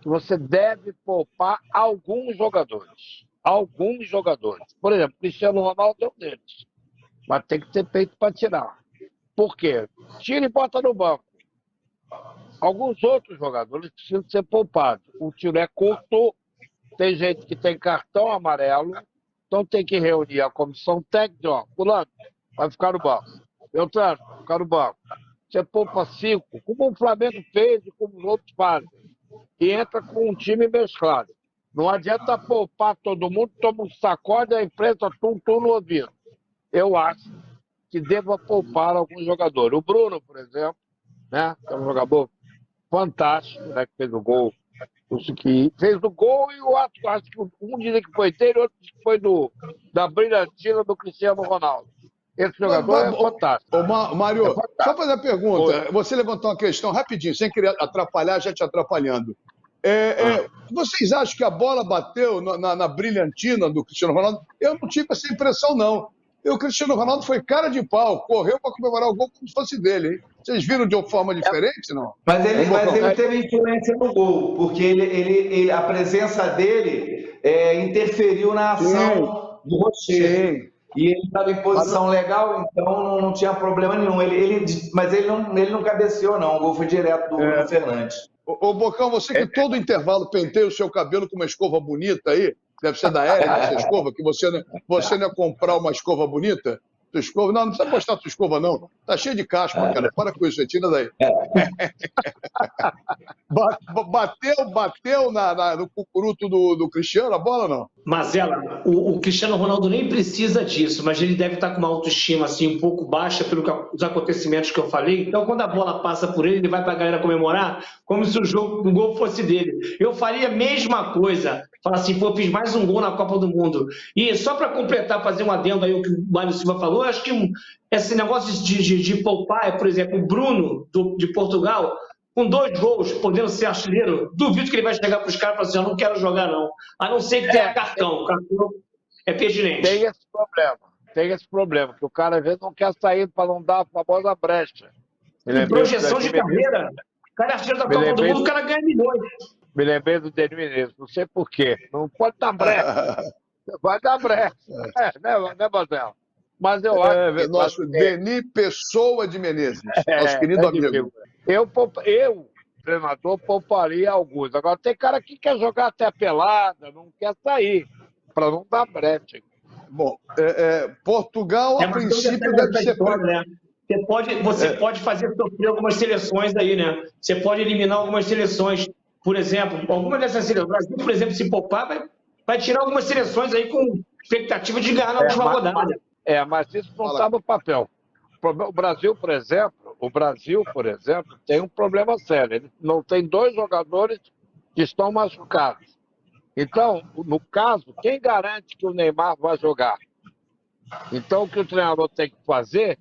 que você deve poupar alguns jogadores. Alguns jogadores. Por exemplo, Cristiano Ronaldo é um deles. Mas tem que ter peito para tirar. Por quê? Tira e bota no banco. Alguns outros jogadores precisam ser poupados. O tiro é curto, tem gente que tem cartão amarelo, então tem que reunir a comissão técnica, ó, fulano, vai ficar no banco. Beltrano, vai ficar no banco. Você poupa 5, como o Flamengo fez e como os outros fazem. E entra com um time mesclado. Não adianta poupar todo mundo, toma um sacode, a imprensa tum no ouvido. Eu acho que deva poupar alguns jogadores. O Bruno, por exemplo, né, que é um jogador fantástico, né, que fez o gol. Fez o gol e o outro, acho que um diz que foi dele, outro diz que foi da brilhantina do Cristiano Ronaldo. Esse jogador é fantástico. Mário, só fazer a pergunta. Você levantou uma questão rapidinho, sem querer atrapalhar, já te atrapalhando. Vocês acham que a bola bateu na brilhantina do Cristiano Ronaldo? Eu não tive essa impressão, não. O Cristiano Ronaldo foi cara de pau, correu para comemorar o gol como se fosse dele, hein? Vocês viram de uma forma diferente, não? Mas ele teve influência no gol, porque a presença dele interferiu na ação do Rocher. E ele estava em posição legal, então não tinha problema nenhum. Mas ele não cabeceou, não. O gol foi direto do Bruno Fernandes. Ô, Bocão, você que todo intervalo penteia o seu cabelo com uma escova bonita aí, deve ser da Érica essa escova, que você não ia comprar uma escova bonita? Tua escova? Não precisa postar tua escova, não. Tá cheio de caspa, cara. Para com isso, tira daí. Bateu no cucuruto do Cristiano a bola, não? Mazela, o Cristiano Ronaldo nem precisa disso, mas ele deve estar com uma autoestima assim, um pouco baixa pelos acontecimentos que eu falei. Então, quando a bola passa por ele, ele vai para a galera comemorar como se o gol fosse dele. Eu faria a mesma coisa. Falar assim, pô, eu fiz mais um gol na Copa do Mundo. E só para completar, fazer um adendo aí o que o Mário Silva falou, eu acho que esse negócio de poupar, por exemplo, o Bruno de Portugal, com 2 gols, podendo ser artilheiro, duvido que ele vai chegar para os caras e falar assim, eu não quero jogar não. A não ser que tenha cartão. O cartão é pertinente. Tem esse problema, que o cara às vezes não quer sair para não dar a famosa brecha. Em projeção de carreira, o cara é artilheiro da Copa do Mundo, o cara ganha milhões. Me lembrei do Denis Menezes, não sei por quê. Não pode dar brecha. Vai dar brecha. Né, Marcelo? Mas eu acho que... Nosso Denis Pessoa de Menezes, nosso querido amigo. Eu, treinador, pouparia alguns. Agora, tem cara que quer jogar até pelada, não quer sair, para não dar brecha. Bom, Portugal, a princípio, deve ser... Né? Você pode fazer sofrer algumas seleções aí, né? Você pode eliminar algumas seleções. Por exemplo, algumas dessas seleções, o Brasil, por exemplo, se poupar, vai tirar algumas seleções aí com expectativa de ganhar na última rodada. Mas isso não está no papel. O Brasil, por exemplo, tem um problema sério. Ele não tem 2 jogadores que estão machucados. Então, no caso, quem garante que o Neymar vai jogar? Então, o que o treinador tem que fazer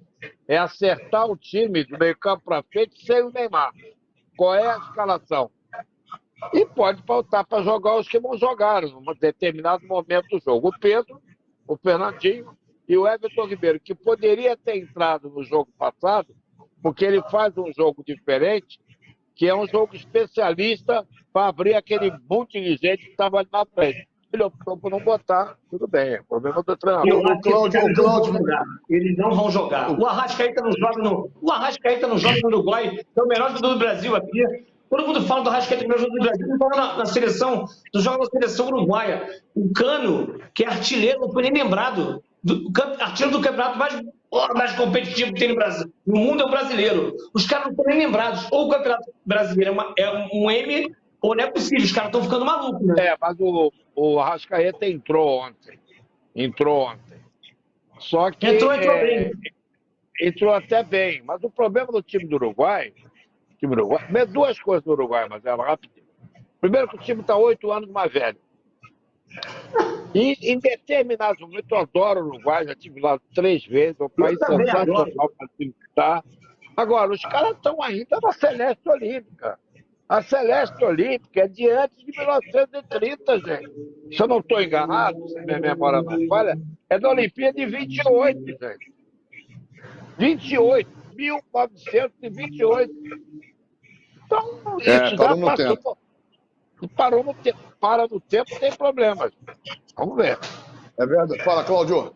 é acertar o time do meio campo para frente sem o Neymar. Qual é a escalação? E pode faltar para jogar os que vão jogar em um determinado momento do jogo. O Pedro, o Fernandinho e o Everton Ribeiro, que poderia ter entrado no jogo passado, porque ele faz um jogo diferente, que é um jogo especialista para abrir aquele monte de gente que estava ali na frente. Ele optou por não botar, tudo bem, é problema do treinador. Eles não vão jogar. O Arrascaeta não joga no Uruguai, é o melhor jogador do Brasil aqui. Todo mundo fala do Arrascaeta, que é o melhor jogador do Brasil, não joga na seleção, não joga na seleção uruguaia. O Cano, que é artilheiro, não foi nem lembrado. Artilheiro do campeonato mais competitivo que tem no Brasil. No mundo é o brasileiro. Os caras não estão nem lembrados. Ou o campeonato brasileiro é um M, ou não é possível. Os caras estão ficando malucos, né? Mas o Arrascaeta entrou ontem. Só que... Entrou bem. Entrou até bem. Mas o problema do time do Uruguai... Duas coisas do Uruguai, mas é rapidinho. Primeiro que o time está 8 anos mais velho. E em determinados momentos, eu adoro o Uruguai, já estive lá 3 vezes, é um país sensacional para time que está. Agora, os caras estão ainda na Celeste Olímpica. A Celeste Olímpica é de antes de 1930, gente. Se eu não estou enganado, se minha memória não falha, é da Olimpíada de 28, gente. 1928. Então, isso parou no tempo. Parou no tempo. Para no tempo, tem problemas. Vamos ver. É verdade. Fala, Cláudio.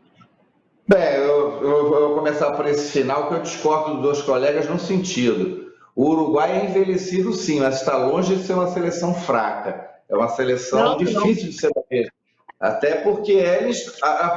Bem, eu vou começar por esse final, que eu discordo dos dois colegas num sentido. O Uruguai é envelhecido, sim, mas está longe de ser uma seleção fraca. É uma seleção difícil de ser feita. Até porque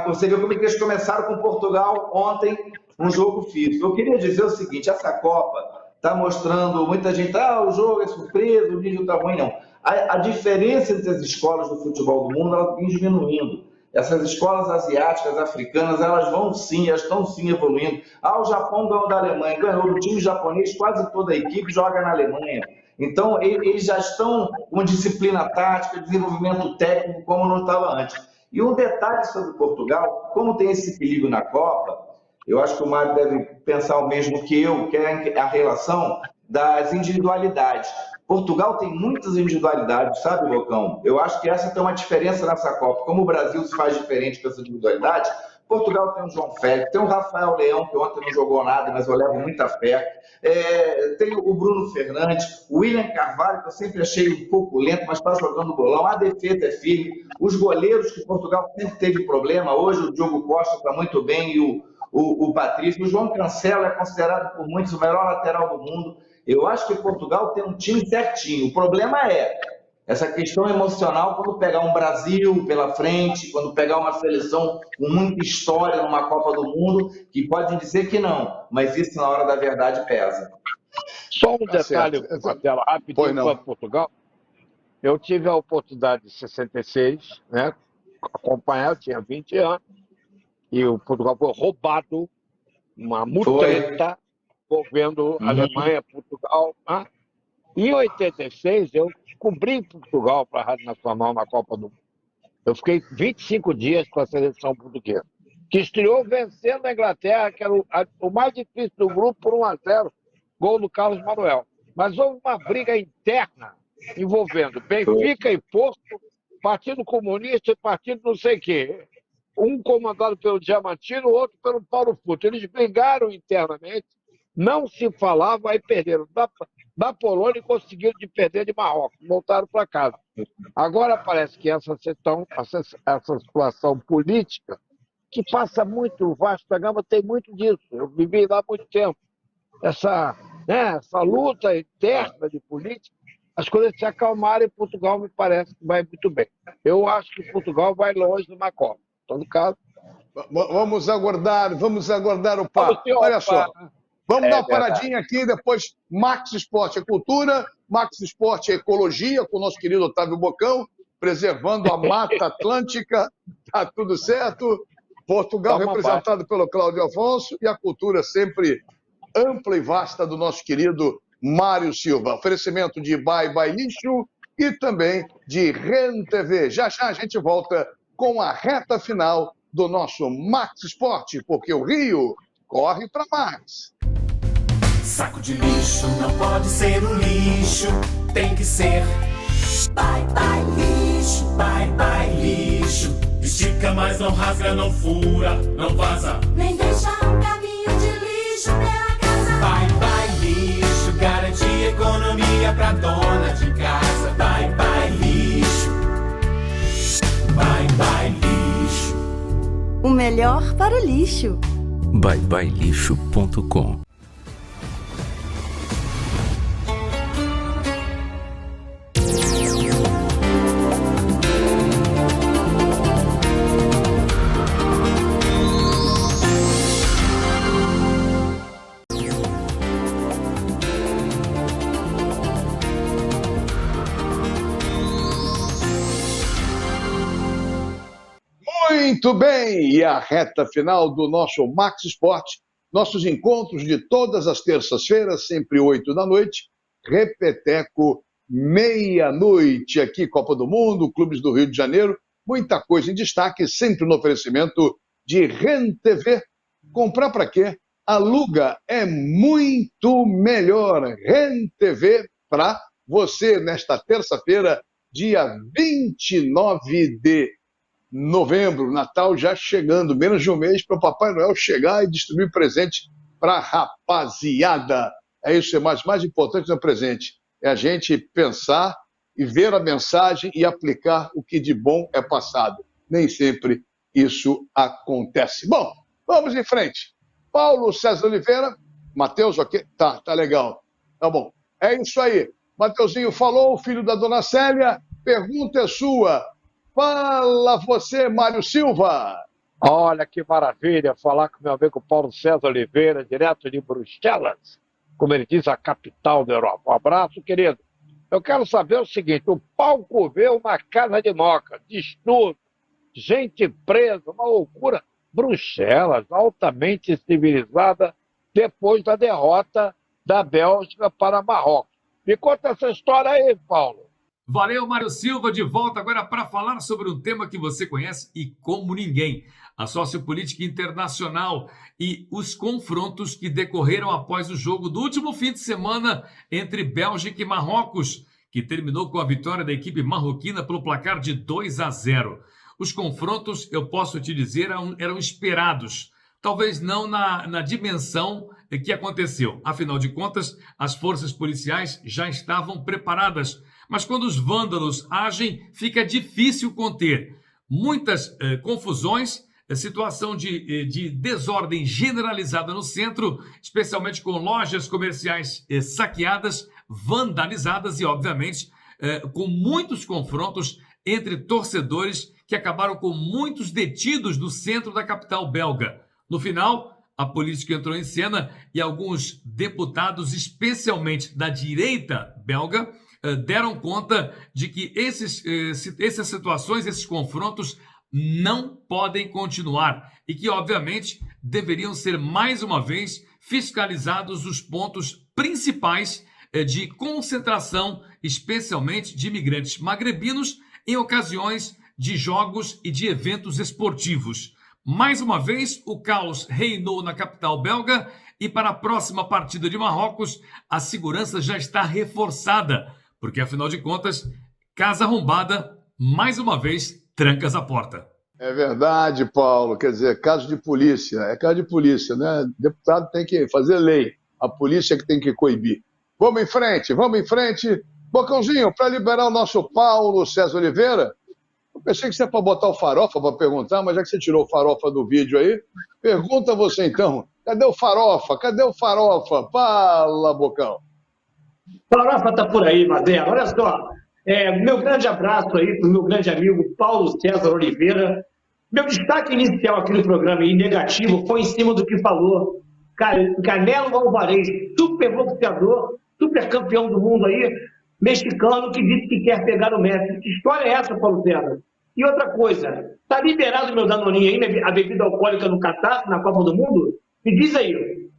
você viu como eles começaram com Portugal ontem, um jogo físico. Eu queria dizer o seguinte, essa Copa está mostrando, muita gente, o jogo é surpresa, o nível está ruim, não. A diferença entre as escolas do futebol do mundo, ela vem diminuindo. Essas escolas asiáticas, africanas, elas estão sim evoluindo. O Japão ganhou da Alemanha, ganhou do time japonês, quase toda a equipe joga na Alemanha. Então, eles já estão com disciplina tática, desenvolvimento técnico, como não estava antes. E um detalhe sobre Portugal, como tem esse equilíbrio na Copa, eu acho que o Mário deve pensar o mesmo que eu, que é a relação das individualidades. Portugal tem muitas individualidades, sabe, Bocão? Eu acho que essa tem uma diferença nessa Copa. Como o Brasil se faz diferente com essa individualidade, Portugal tem o João Félix, tem o Rafael Leão, que ontem não jogou nada, mas eu levo muita fé. Tem o Bruno Fernandes, o William Carvalho, que eu sempre achei um pouco lento, mas está jogando bolão. A defesa é firme. Os goleiros, que Portugal sempre teve problema. Hoje o Diogo Costa está muito bem e o Patrício. O João Cancelo é considerado por muitos o melhor lateral do mundo. Eu acho que Portugal tem um time certinho. O problema é essa questão emocional quando pegar um Brasil pela frente, quando pegar uma seleção com muita história numa Copa do Mundo, que podem dizer que não, mas isso na hora da verdade pesa. Só um detalhe, Marcelo, rapidinho para Portugal. Eu tive a oportunidade de 66, né, acompanhar, eu tinha 20 anos, e o Portugal foi roubado, uma mutreta, envolvendo Alemanha, Portugal. Né? Em 86, eu cobri Portugal para a Rádio Nacional na Copa do Mundo. Eu fiquei 25 dias com a seleção portuguesa, que estreou vencendo a Inglaterra, que era o mais difícil do grupo, por 1-0, gol do Carlos Manuel. Mas houve uma briga interna envolvendo Benfica e Porto, Partido Comunista e Partido não sei o quê. Um comandado pelo Diamantino, o outro pelo Paulo Futo. Eles brigaram internamente, não se falava, aí perderam da Polônia e conseguiram perder de Marrocos, voltaram para casa. Agora parece que essa situação política, que passa muito, o Vasco da Gama tem muito disso, eu vivi lá há muito tempo, essa luta interna de política, as coisas se acalmaram e Portugal me parece que vai muito bem. Eu acho que Portugal vai longe numa Copa. Em todo caso... Vamos aguardar o papo. Olha só. Vamos dar uma paradinha aqui, depois Max Esporte é Cultura, Max Esporte é Ecologia, com o nosso querido Otávio Bocão, preservando a Mata Atlântica, tá tudo certo. Portugal representado pelo Cláudio Afonso e a cultura sempre ampla e vasta do nosso querido Mário Silva. Oferecimento de Bye Bye Lixo, e também de REN TV. Já já a gente volta com a reta final do nosso Max Esporte, porque o Rio corre para Max. Saco de lixo não pode ser um lixo, tem que ser bye bye lixo, bye bye lixo. Estica, mas não rasga, não fura, não vaza, nem deixa um caminho de lixo pela casa. Bye bye lixo, garante economia pra dona de casa. Bye bye lixo, bye bye lixo. O melhor para o lixo. byebyelixo.com. Muito bem, e a reta final do nosso Max Esporte, nossos encontros de todas as terças-feiras, sempre 8 da noite, repeteco, meia-noite, aqui Copa do Mundo, clubes do Rio de Janeiro, muita coisa em destaque, sempre no oferecimento de REN TV. Comprar para quê? Aluga é muito melhor. REN TV para você nesta terça-feira, dia 29 de novembro, Natal já chegando, menos de um mês para o Papai Noel chegar e distribuir presente para a rapaziada. É isso, é mais importante do presente. É a gente pensar e ver a mensagem e aplicar o que de bom é passado. Nem sempre isso acontece. Bom, vamos em frente. Paulo César Oliveira, Matheus, ok? Tá legal. Tá bom. É isso aí. Mateuzinho falou, filho da dona Célia, pergunta é sua. Fala você, Mário Silva. Olha que maravilha falar com meu amigo Paulo César Oliveira, direto de Bruxelas, como ele diz, a capital da Europa. Um abraço, querido. Eu quero saber o seguinte, o palco vê uma casa de moca, de estudo, gente presa, uma loucura. Bruxelas, altamente civilizada, depois da derrota da Bélgica para Marrocos. Me conta essa história aí, Paulo. Valeu, Mário Silva, de volta agora para falar sobre um tema que você conhece e como ninguém, a sociopolítica internacional e os confrontos que decorreram após o jogo do último fim de semana entre Bélgica e Marrocos, que terminou com a vitória da equipe marroquina pelo placar de 2-0. Os confrontos, eu posso te dizer, eram esperados, talvez não na dimensão que aconteceu. Afinal de contas, as forças policiais já estavam preparadas, mas quando os vândalos agem, fica difícil conter. Muitas confusões, situação de desordem generalizada no centro, especialmente com lojas comerciais saqueadas, vandalizadas e, obviamente, com muitos confrontos entre torcedores que acabaram com muitos detidos no centro da capital belga. No final, a polícia entrou em cena e alguns deputados, especialmente da direita belga, deram conta de que essas situações, esses confrontos não podem continuar e que, obviamente, deveriam ser, mais uma vez, fiscalizados os pontos principais de concentração, especialmente de imigrantes magrebinos, em ocasiões de jogos e de eventos esportivos. Mais uma vez, o caos reinou na capital belga e para a próxima partida de Marrocos, a segurança já está reforçada, porque, afinal de contas, casa arrombada, mais uma vez, trancas à porta. É verdade, Paulo. Quer dizer, caso de polícia. É caso de polícia, né? O deputado tem que fazer lei. A polícia que tem que coibir. Vamos em frente, vamos em frente. Bocãozinho, para liberar o nosso Paulo César Oliveira, eu pensei que você ia para botar o Farofa para perguntar, mas já que você tirou o Farofa do vídeo aí, pergunta você então. Cadê o Farofa? Cadê o Farofa? Fala, Bocão. Farofa está por aí, Madela. Olha só, meu grande abraço aí para o meu grande amigo Paulo César Oliveira. Meu destaque inicial aqui no programa, e negativo, foi em cima do que falou Canelo Álvares, super boxeador, super campeão do mundo aí, mexicano, que disse que quer pegar o Messi. Que história é essa, Paulo César? E outra coisa, tá liberado meu Danoninho aí, a bebida alcoólica no Catar, na Copa do Mundo? Me diz aí.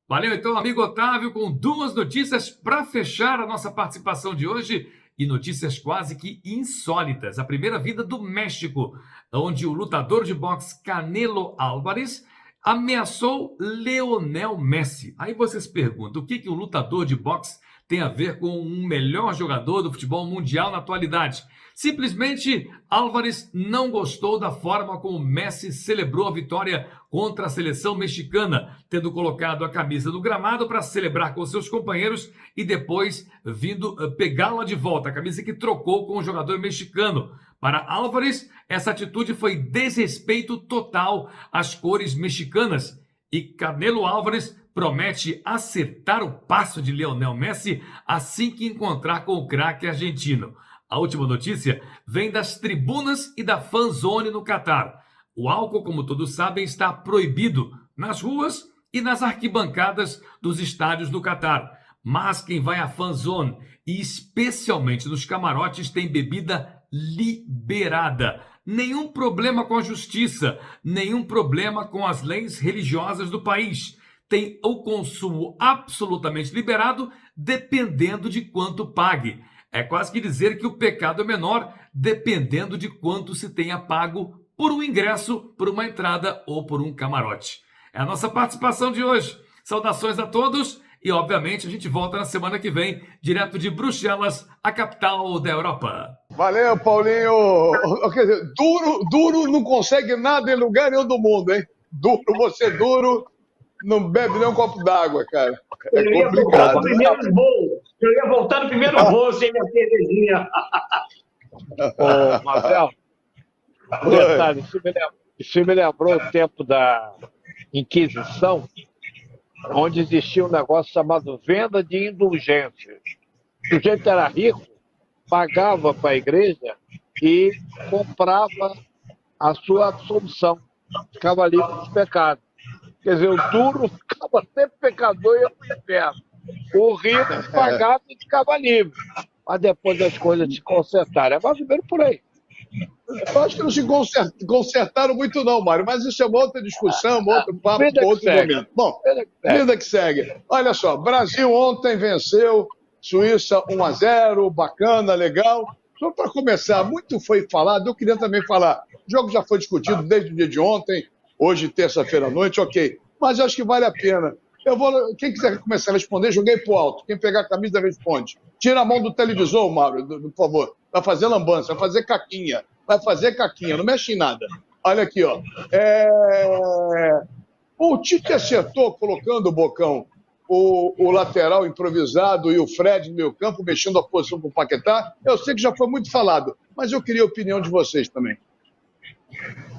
Valeu, então, amigo Otávio, com duas notícias para fechar a nossa participação de hoje. e notícias quase que insólitas. A primeira vinda do México, onde o lutador de boxe Canelo Álvares ameaçou Lionel Messi. Aí vocês perguntam, o que o lutador de boxe tem a ver com um melhor jogador do futebol mundial na atualidade? Simplesmente, Álvares não gostou da forma como Messi celebrou a vitória contra a seleção mexicana, tendo colocado a camisa no gramado para celebrar com seus companheiros e depois vindo pegá-la de volta, a camisa que trocou com o jogador mexicano. Para Álvares, essa atitude foi desrespeito total às cores mexicanas. E Canelo Álvares promete acertar o passo de Lionel Messi assim que encontrar com o craque argentino. A última notícia vem das tribunas e da fanzone no Catar. O álcool, como todos sabem, está proibido nas ruas e nas arquibancadas dos estádios do Catar. Mas quem vai à fanzone e especialmente nos camarotes tem bebida liberada. Nenhum problema com a justiça, nenhum problema com as leis religiosas do país. Tem o consumo absolutamente liberado, dependendo de quanto pague. É quase que dizer que o pecado é menor, dependendo de quanto se tenha pago por um ingresso, por uma entrada ou por um camarote. É a nossa participação de hoje. Saudações a todos e, obviamente, a gente volta na semana que vem, direto de Bruxelas, a capital da Europa. Valeu, Paulinho. Quer dizer, duro não consegue nada em lugar nenhum do mundo, hein? Você duro, não bebe nem um copo d'água, cara. É complicado. Eu ia voltar no primeiro voo sem minha cervejinha. Ô, Marcelo, um detalhe, isso me lembrou o tempo da Inquisição, onde existia um negócio chamado venda de indulgências. O sujeito era rico, pagava para a igreja e comprava a sua absolução. Ficava livre dos pecados. Quer dizer, o duro ficava sempre pecador e ia para o inferno. O rico pagava e ficava livre. Mas depois as coisas se consertaram. É mais ou menos por aí. Eu acho que não se consertaram muito não, Mário, mas isso é uma outra discussão, um outro papo, um outro momento. Bom, vida que segue. Olha só, Brasil ontem venceu, Suíça 1-0, bacana, legal. Só para começar, muito foi falado, eu queria também falar, o jogo já foi discutido desde o dia de ontem, hoje, terça-feira à noite, ok, mas acho que vale a pena. Quem quiser começar a responder, joguei pro alto. Quem pegar a camisa responde. Tira a mão do televisor, Mário, por favor. Vai fazer lambança, vai fazer caquinha. Não mexe em nada. Olha aqui, ó. O Tite acertou colocando o Bocão, o lateral improvisado e o Fred no meio campo, mexendo a posição com o Paquetá. Eu sei que já foi muito falado, mas eu queria a opinião de vocês também.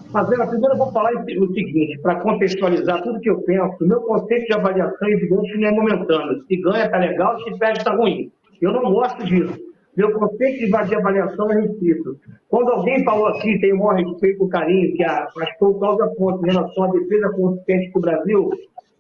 Marcelo, primeiro eu vou falar o seguinte, para contextualizar tudo que eu penso, o meu conceito de avaliação é evidente que não é momentâneo. Se ganha, está legal, se perde, está ruim. Eu não gosto disso. Meu conceito de avaliação é restrito. Quando alguém falou aqui, tem o maior respeito e carinho, que foi o Cláudio Afonso em relação à defesa consistente do Brasil,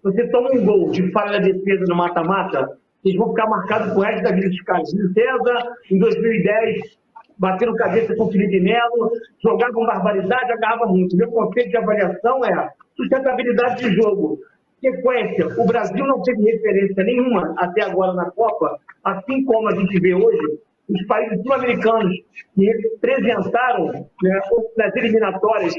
você toma um gol de falha da defesa no mata-mata, vocês vão ficar marcados com o resto da vida dos caras. César, em 2010... batendo cabeça com o Felipe Melo, jogava com barbaridade, agarrava muito. Meu conceito de avaliação é sustentabilidade de jogo. Sequência, o Brasil não teve referência nenhuma até agora na Copa, assim como a gente vê hoje, os países sul-americanos que representaram, né, nas eliminatórias,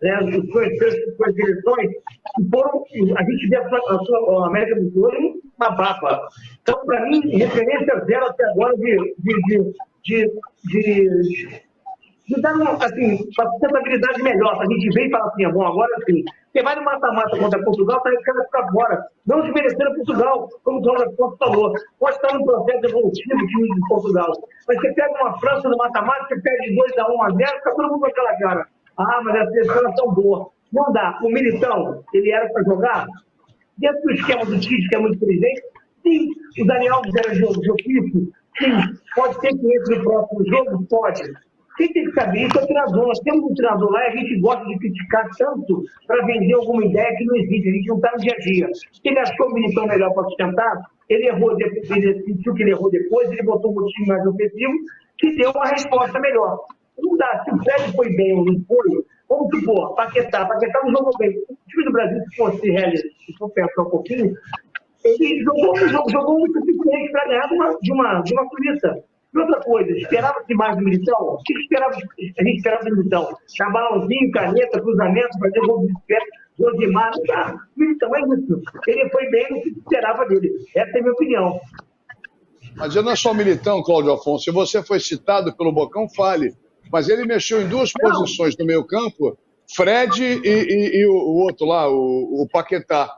né, suas seleções, que foram, a gente vê a América do Sul uma baba. Então, para mim, referência zero até agora de dar uma sustentabilidade melhor. A gente vem e fala assim, bom, agora sim, você vai no mata-mata contra Portugal, tá ficando ficar fora. Não desmerecendo Portugal, como o Cláudio Afonso falou. Pode estar num processo evolutivo o time de Portugal. Mas você pega uma França no mata-mata, você perde 2-1, 1-0, fica todo mundo com aquela cara. Ah, mas a seleção é tão boa. Não dá. O Militão, ele era para jogar dentro do esquema do Tite, que é muito inteligente. Sim, o Daniel era joguíssimo. Sim, pode ser que entre no próximo jogo? Pode. Quem tem que saber isso é o treinador. Nós temos um treinador lá e a gente gosta de criticar tanto para vender alguma ideia que não existe. A gente não está no dia a dia. Ele achou o Militão melhor para sustentar, ele errou depois, ele sentiu que ele errou depois, ele botou um time mais ofensivo, que deu uma resposta melhor. Não dá. Se o Fred foi bem ou não foi, vamos supor, Paquetá não jogou bem. O time do Brasil, se fosse realista, se for pensar um pouquinho, ele jogou o suficiente para ganhar de uma Suíça. E outra coisa, esperava-se mais do Militão? O que esperava, a gente esperava do Militão? Dar balãozinho, caneta, cruzamento, fazer gol de pé, gol de mar. Não, Militão é isso. Ele foi bem no que se esperava dele. Essa é a minha opinião. Mas não é só o Militão, Cláudio Afonso. Se você foi citado pelo Bocão, fale. Mas ele mexeu em duas posições no meio campo, Fred e o outro lá, o Paquetá.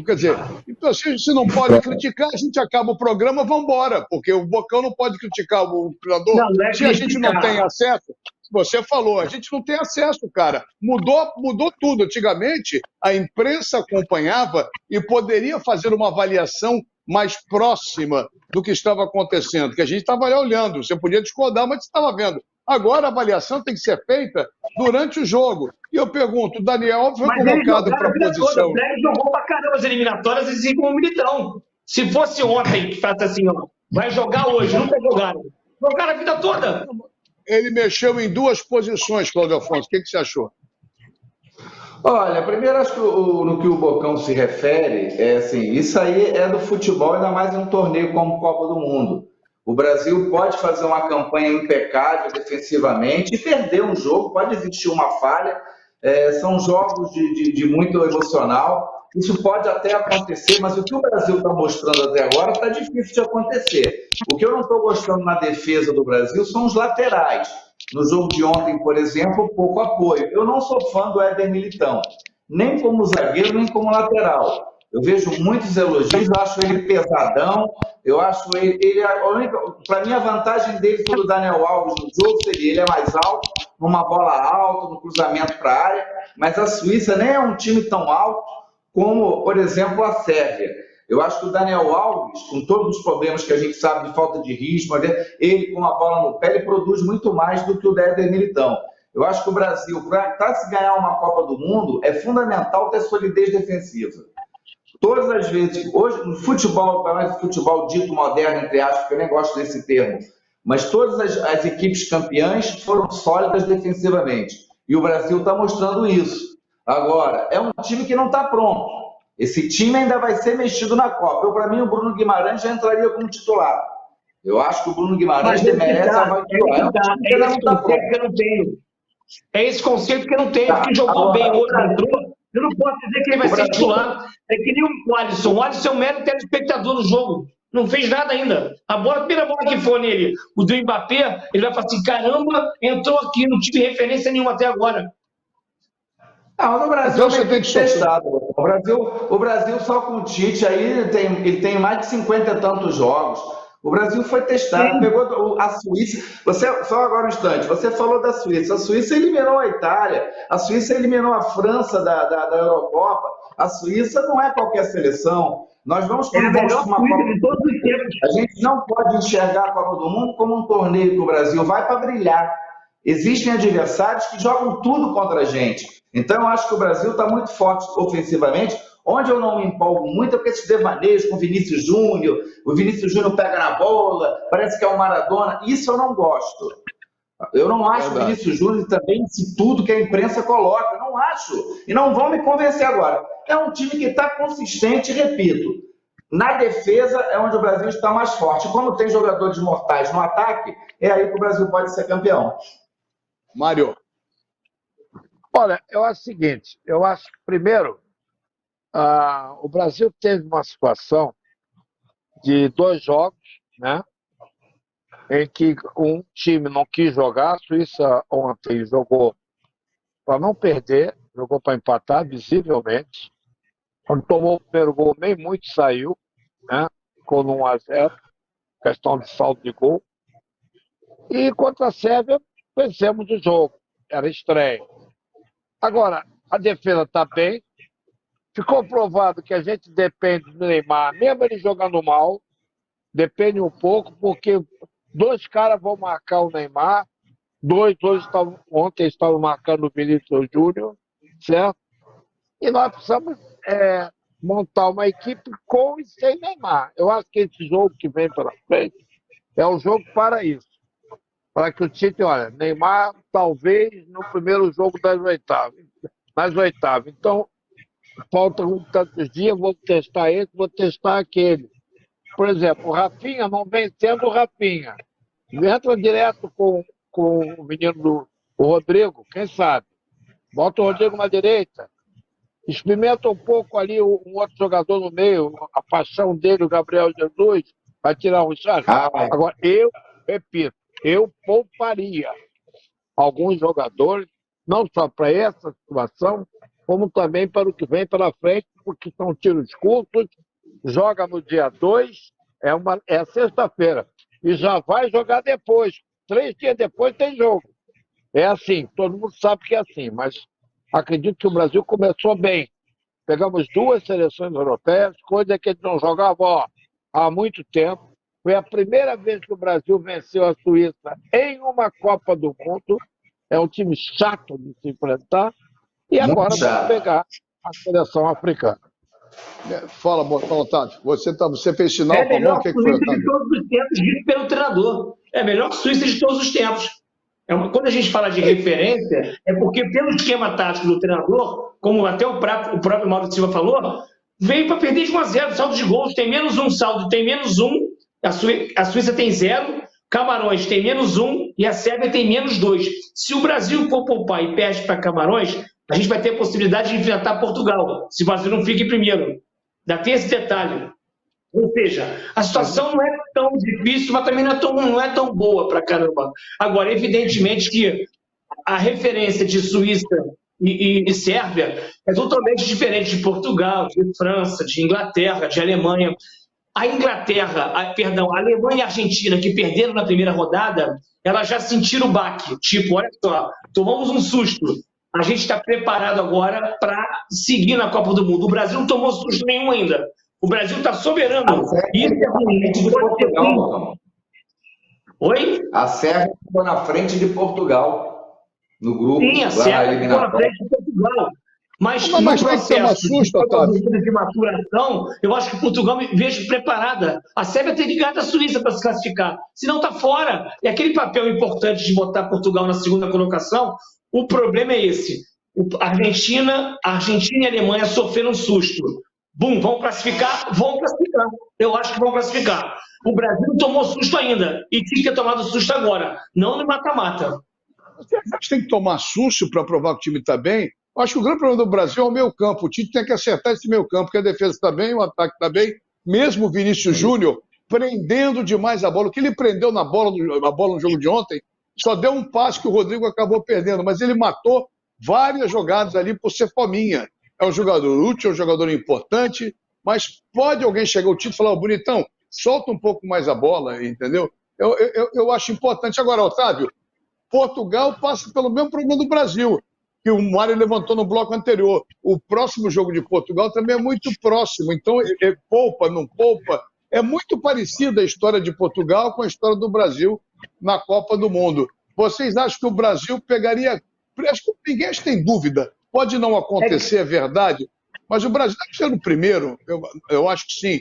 Quer dizer, então, se não pode criticar, a gente acaba o programa, vamos embora, porque o Bocão não pode criticar o treinador. Se a gente não tem acesso, você falou, a gente não tem acesso, cara. Mudou tudo. Antigamente, a imprensa acompanhava e poderia fazer uma avaliação mais próxima do que estava acontecendo, que a gente estava olhando. Você podia discordar, mas você estava vendo. Agora a avaliação tem que ser feita durante o jogo. E eu pergunto, o Daniel foi convocado para a posição. O Fred jogou pra caramba as eliminatórias e assim como o Militão. Se fosse ontem, que faz assim, ó, vai jogar hoje, nunca jogaram. Jogaram a vida toda. Ele mexeu em duas posições, Cláudio Afonso. O que você achou? Olha, primeiro acho que no que o Bocão se refere, isso aí é do futebol, ainda mais em um torneio como Copa do Mundo. O Brasil pode fazer uma campanha impecável defensivamente e perder um jogo, pode existir uma falha, são jogos de muito emocional, isso pode até acontecer, mas o que o Brasil está mostrando até agora está difícil de acontecer. O que eu não estou gostando na defesa do Brasil são os laterais. No jogo de ontem, por exemplo, pouco apoio. Eu não sou fã do Éder Militão, nem como zagueiro, nem como lateral. Eu vejo muitos elogios, eu acho ele pesadão, eu acho ele para mim, a vantagem dele sobre o Daniel Alves no jogo seria ele é mais alto, numa bola alta, no cruzamento para a área, mas a Suíça nem é um time tão alto como, por exemplo, a Sérvia. Eu acho que o Daniel Alves, com todos os problemas que a gente sabe de falta de ritmo, ele com a bola no pé, ele produz muito mais do que o Éder Militão. Eu acho que o Brasil, para se ganhar uma Copa do Mundo, é fundamental ter solidez defensiva. Todas as vezes, hoje, no futebol, mais futebol dito moderno, entre aspas, porque eu nem gosto desse termo, mas todas as equipes campeãs foram sólidas defensivamente. E o Brasil está mostrando isso. Agora, é um time que não está pronto. Esse time ainda vai ser mexido na Copa. Para mim, o Bruno Guimarães já entraria como titular. Eu acho que o Bruno Guimarães merece a vaga titular. É esse conceito que eu não tenho, que jogou bem, outro entrou. Eu não posso dizer que ele vai ser titular. É que nem o Alisson. O Alisson é um mero telespectador do jogo. Não fez nada ainda. A primeira bola que for nele, o do Mbappé, ele vai falar assim, caramba, entrou aqui, não tive referência nenhuma até agora. No Brasil você tem que testado. O Brasil só com o Tite aí ele tem mais de 50 e tantos jogos. O Brasil foi testado, pegou a Suíça. Só agora um instante, você falou da Suíça. A Suíça eliminou a Itália, a Suíça eliminou a França da Eurocopa. A Suíça não é qualquer seleção. Nós vamos para uma Copa de todos os tempos. A gente não pode enxergar a Copa do Mundo como um torneio que o Brasil vai para brilhar. Existem adversários que jogam tudo contra a gente. Então, eu acho que o Brasil está muito forte ofensivamente. Onde eu não me empolgo muito é porque esses devaneios com o Vinícius Júnior, o Vinícius Júnior pega na bola, parece que é o Maradona. Isso eu não gosto. Eu não acho o Vinícius Júnior também se tudo que a imprensa coloca. Eu não acho. E não vão me convencer agora. É um time que está consistente, repito. Na defesa é onde o Brasil está mais forte. Como tem jogadores mortais no ataque, é aí que o Brasil pode ser campeão. Mário. Olha, eu acho o seguinte, eu acho que, primeiro, o Brasil teve uma situação de 2 jogos, né, em que um time não quis jogar, a Suíça ontem jogou para não perder, jogou para empatar, visivelmente. Quando tomou o primeiro gol, nem muito saiu, né, ficou no 1-0, questão de saldo de gol. E contra a Sérvia, vencemos o jogo, era estreia. Agora, a defesa está bem. Ficou provado que a gente depende do Neymar, mesmo ele jogando mal, depende um pouco, porque 2 caras vão marcar o Neymar, ontem estavam marcando o Vinícius Júnior, certo? E nós precisamos montar uma equipe com e sem Neymar. Eu acho que esse jogo que vem pela frente é um jogo para isso. Para que o Tite, olha, Neymar talvez no primeiro jogo nas oitavas. Então, faltam tantos dias, vou testar esse, vou testar aquele. Por exemplo, o Rafinha não vem sendo o Rafinha. Entra direto com o menino o Rodrigo, quem sabe? Bota o Rodrigo na direita. Experimenta um pouco ali um outro jogador no meio, a paixão dele, o Gabriel Jesus, vai tirar um chave. Agora, eu repito, eu pouparia alguns jogadores, não só para essa situação, como também para o que vem pela frente, porque são tiros curtos, joga no dia 2, é sexta-feira, e já vai jogar depois. 3 dias depois tem jogo. É assim, todo mundo sabe que é assim, mas acredito que o Brasil começou bem. Pegamos 2 seleções europeias, coisa que eles não jogavam há muito tempo. Foi a primeira vez que o Brasil venceu a Suíça em uma Copa do Mundo. É um time chato de se enfrentar. E agora vamos pegar a seleção africana. Fala, Otávio. Você fez sinal com a mão? O que foi, Otávio? De todos os tempos, dito pelo treinador. É a melhor Suíça de todos os tempos. Quando a gente fala de referência, é porque pelo esquema tático do treinador, como até o próprio Mauro Silva falou, veio para perder de 1-0, saldo de gols, tem menos 1 saldo, tem menos 1, a Suíça tem 0, Camarões tem menos 1 e a Sérvia tem menos 2. Se o Brasil for poupar e perde para Camarões, a gente vai ter a possibilidade de enfrentar Portugal, se o Brasil não fique em primeiro. Ainda tem esse detalhe. Ou seja, a situação não é tão difícil, mas também não é tão boa para caramba. Agora, evidentemente que a referência de Suíça e Sérvia é totalmente diferente de Portugal, de França, de Inglaterra, de Alemanha. A Alemanha e a Argentina, que perderam na primeira rodada, elas já sentiram o baque. Tipo, olha só, tomamos um susto. A gente está preparado agora para seguir na Copa do Mundo. O Brasil não tomou susto nenhum ainda. O Brasil está soberano. Isso é ruim. Oi? A Sérvia ficou na frente de Portugal no grupo. Sim, a Sérvia ficou na frente de Portugal. Mas no processo de maturação, eu acho que Portugal me vejo preparada. A Sérvia tem ligado a Suíça para se classificar. Senão está fora. E aquele papel importante de botar Portugal na segunda colocação, o problema é esse. A Argentina e a Alemanha sofreram um susto. Bum, vão classificar? Vão classificar. Eu acho que vão classificar. O Brasil não tomou susto ainda. E tinha que ter tomado susto agora. Não no mata-mata. Você acha que tem que tomar susto para provar que o time está bem? Eu acho que o grande problema do Brasil é o meio campo. O Tite tem que acertar esse meio campo, porque a defesa está bem, o ataque está bem. Mesmo o Vinícius Júnior prendendo demais a bola. O que ele prendeu na bola no jogo de ontem, só deu um passe que o Rodrigo acabou perdendo. Mas ele matou várias jogadas ali por ser fominha. É um jogador útil, é um jogador importante, mas pode alguém chegar ao Tite e falar, bonitão, solta um pouco mais a bola, entendeu? Eu acho importante. Agora, Otávio, Portugal passa pelo mesmo problema do Brasil, que o Mário levantou no bloco anterior. O próximo jogo de Portugal também é muito próximo, então poupa, não poupa. É muito parecida a história de Portugal com a história do Brasil na Copa do Mundo. Vocês acham que o Brasil pegaria... Acho que ninguém tem dúvida. Pode não acontecer, é verdade, mas o Brasil deve ser o primeiro. Eu acho que sim.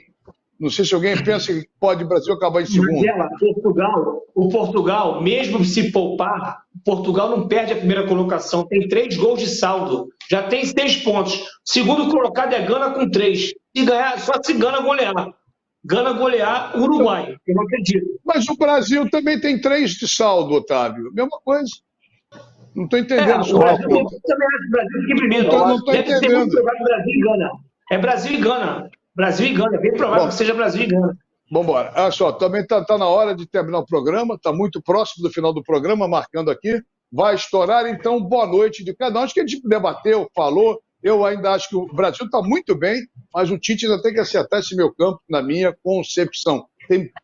Não sei se alguém pensa que pode o Brasil acabar em segundo. O Portugal, mesmo se poupar, Portugal não perde a primeira colocação. Tem 3 gols de saldo. Já tem 6 pontos. Segundo colocado é Gana com 3. Se ganhar, só se Gana golear. Gana golear o Uruguai. Eu não acredito. Mas o Brasil também tem 3 de saldo, Otávio. Mesma coisa. Não estou entendendo isso. O Brasil também acha que o Brasil fica primeiro. Não estou entendendo. Brasil e Gana. É Brasil e Gana. Brasil e Gana. É bem provável que seja Brasil e Gana. Vamos embora. Olha só, também está na hora de terminar o programa. Está muito próximo do final do programa, marcando aqui. Vai estourar, então, boa noite de cada um. Acho que a gente debateu, falou. Eu ainda acho que o Brasil está muito bem, mas o Tite ainda tem que acertar esse meio campo, na minha concepção.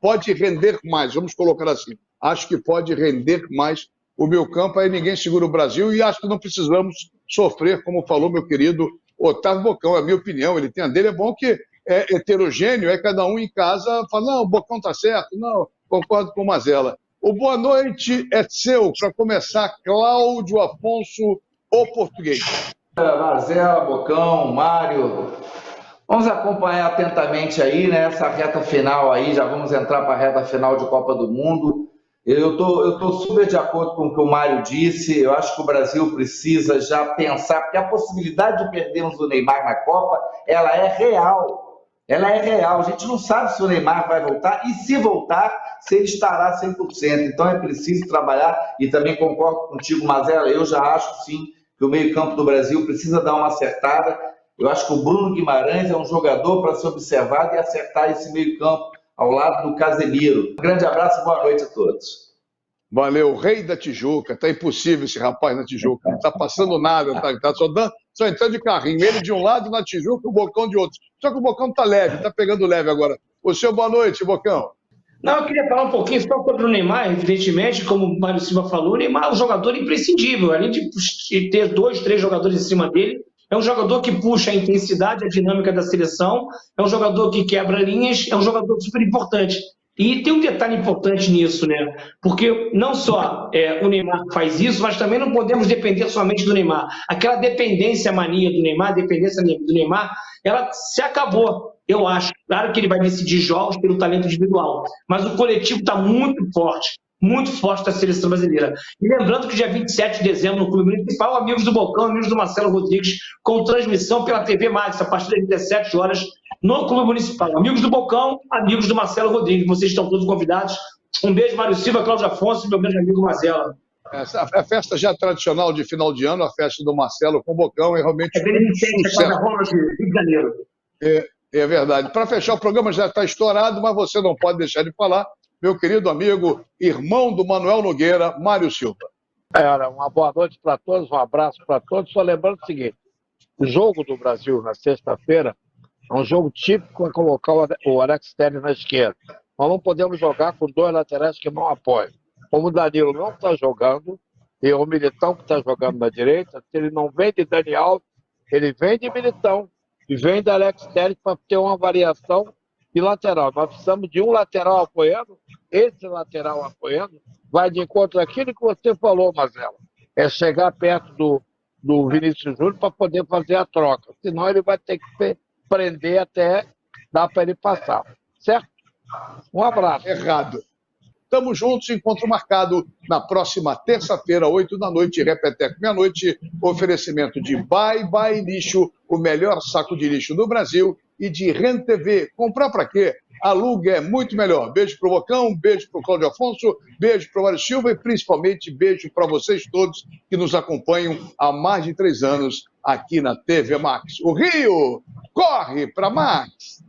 Pode render mais, vamos colocar assim. Acho que pode render mais o meio campo, aí ninguém segura o Brasil e acho que não precisamos sofrer, como falou meu querido Otávio Bocão, é a minha opinião, ele tem a dele, é bom que é heterogêneo, é cada um em casa, fala, não, o Bocão tá certo, não, concordo com o Mazella. O boa noite é seu, para começar, Cláudio Afonso, o português. Mazella, Bocão, Mário, vamos acompanhar atentamente aí, né, essa reta final aí, já vamos entrar para a reta final de Copa do Mundo. Eu tô super de acordo com o que o Mário disse. Eu acho que o Brasil precisa já pensar, porque a possibilidade de perdermos o Neymar na Copa, ela é real. ela é real. A gente não sabe se o Neymar vai voltar e, se voltar, se ele estará 100%. Então é preciso trabalhar, e também concordo contigo, Mazella, eu já acho sim que o meio-campo do Brasil precisa dar uma acertada. Eu acho que o Bruno Guimarães é um jogador para ser observado e acertar esse meio-campo ao lado do Casemiro. Um grande abraço e boa noite a todos. Valeu, o rei da Tijuca. Tá impossível esse rapaz na Tijuca. Não tá passando nada, tá só entrando de carrinho. Ele de um lado na Tijuca, o Bocão de outro. Só que o Bocão tá leve, tá pegando leve agora. O seu boa noite, Bocão. Não, eu queria falar um pouquinho só sobre o Neymar, evidentemente, como o Mário Silva falou, o Neymar é um jogador imprescindível. Além de ter 2, 3 jogadores em cima dele, é um jogador que puxa a intensidade, a dinâmica da seleção, é um jogador que quebra linhas, é um jogador super importante. E tem um detalhe importante nisso, né? Porque não só o Neymar faz isso, mas também não podemos depender somente do Neymar. Aquela dependência mania do Neymar, dependência do Neymar, ela se acabou, eu acho. Claro que ele vai decidir jogos pelo talento individual, mas o coletivo está muito forte da seleção brasileira. E lembrando que dia 27 de dezembro, no Clube Municipal, amigos do Bocão, amigos do Marcelo Rodrigues, com transmissão pela TV Max, a partir das 17 horas, no Clube Municipal. Amigos do Bocão, amigos do Marcelo Rodrigues, vocês estão todos convidados. Um beijo, Mário Silva, Cláudio Afonso e meu grande amigo Mazella. A festa já tradicional de final de ano, a festa do Marcelo com o Bocão, é realmente beneficente, sucesso. Rio de Janeiro. É verdade. Para fechar, o programa já está estourado, mas você não pode deixar de falar, meu querido amigo, irmão do Manuel Nogueira, Mário Silva. Uma boa noite para todos, um abraço para todos. Só lembrando o seguinte, o jogo do Brasil na sexta-feira é um jogo típico para colocar o Alex Telles na esquerda. Nós não podemos jogar com 2 laterais que não apoiam. Como o Danilo não está jogando, e o Militão que está jogando na direita, se ele não vem de Dani Alves, ele vem de Militão e vem de Alex Telles para ter uma variação de lateral. Nós precisamos de um lateral apoiando, esse lateral apoiando vai de encontro àquilo que você falou, Mazella. É chegar perto do Vinícius Júnior para poder fazer a troca. Senão ele vai ter que prender até dar para ele passar. Certo? Um abraço. Errado. Estamos juntos, encontro marcado na próxima terça-feira, 8 da noite, Repeteco, meia-noite, oferecimento de Bye Bye Lixo, o melhor saco de lixo do Brasil, e de Rent TV. Comprar para quê? Aluga é muito melhor. Beijo pro Bocão, beijo pro Cláudio Afonso, beijo pro Mário Silva e principalmente beijo para vocês todos que nos acompanham há mais de 3 anos aqui na TV Max. O Rio corre para Max!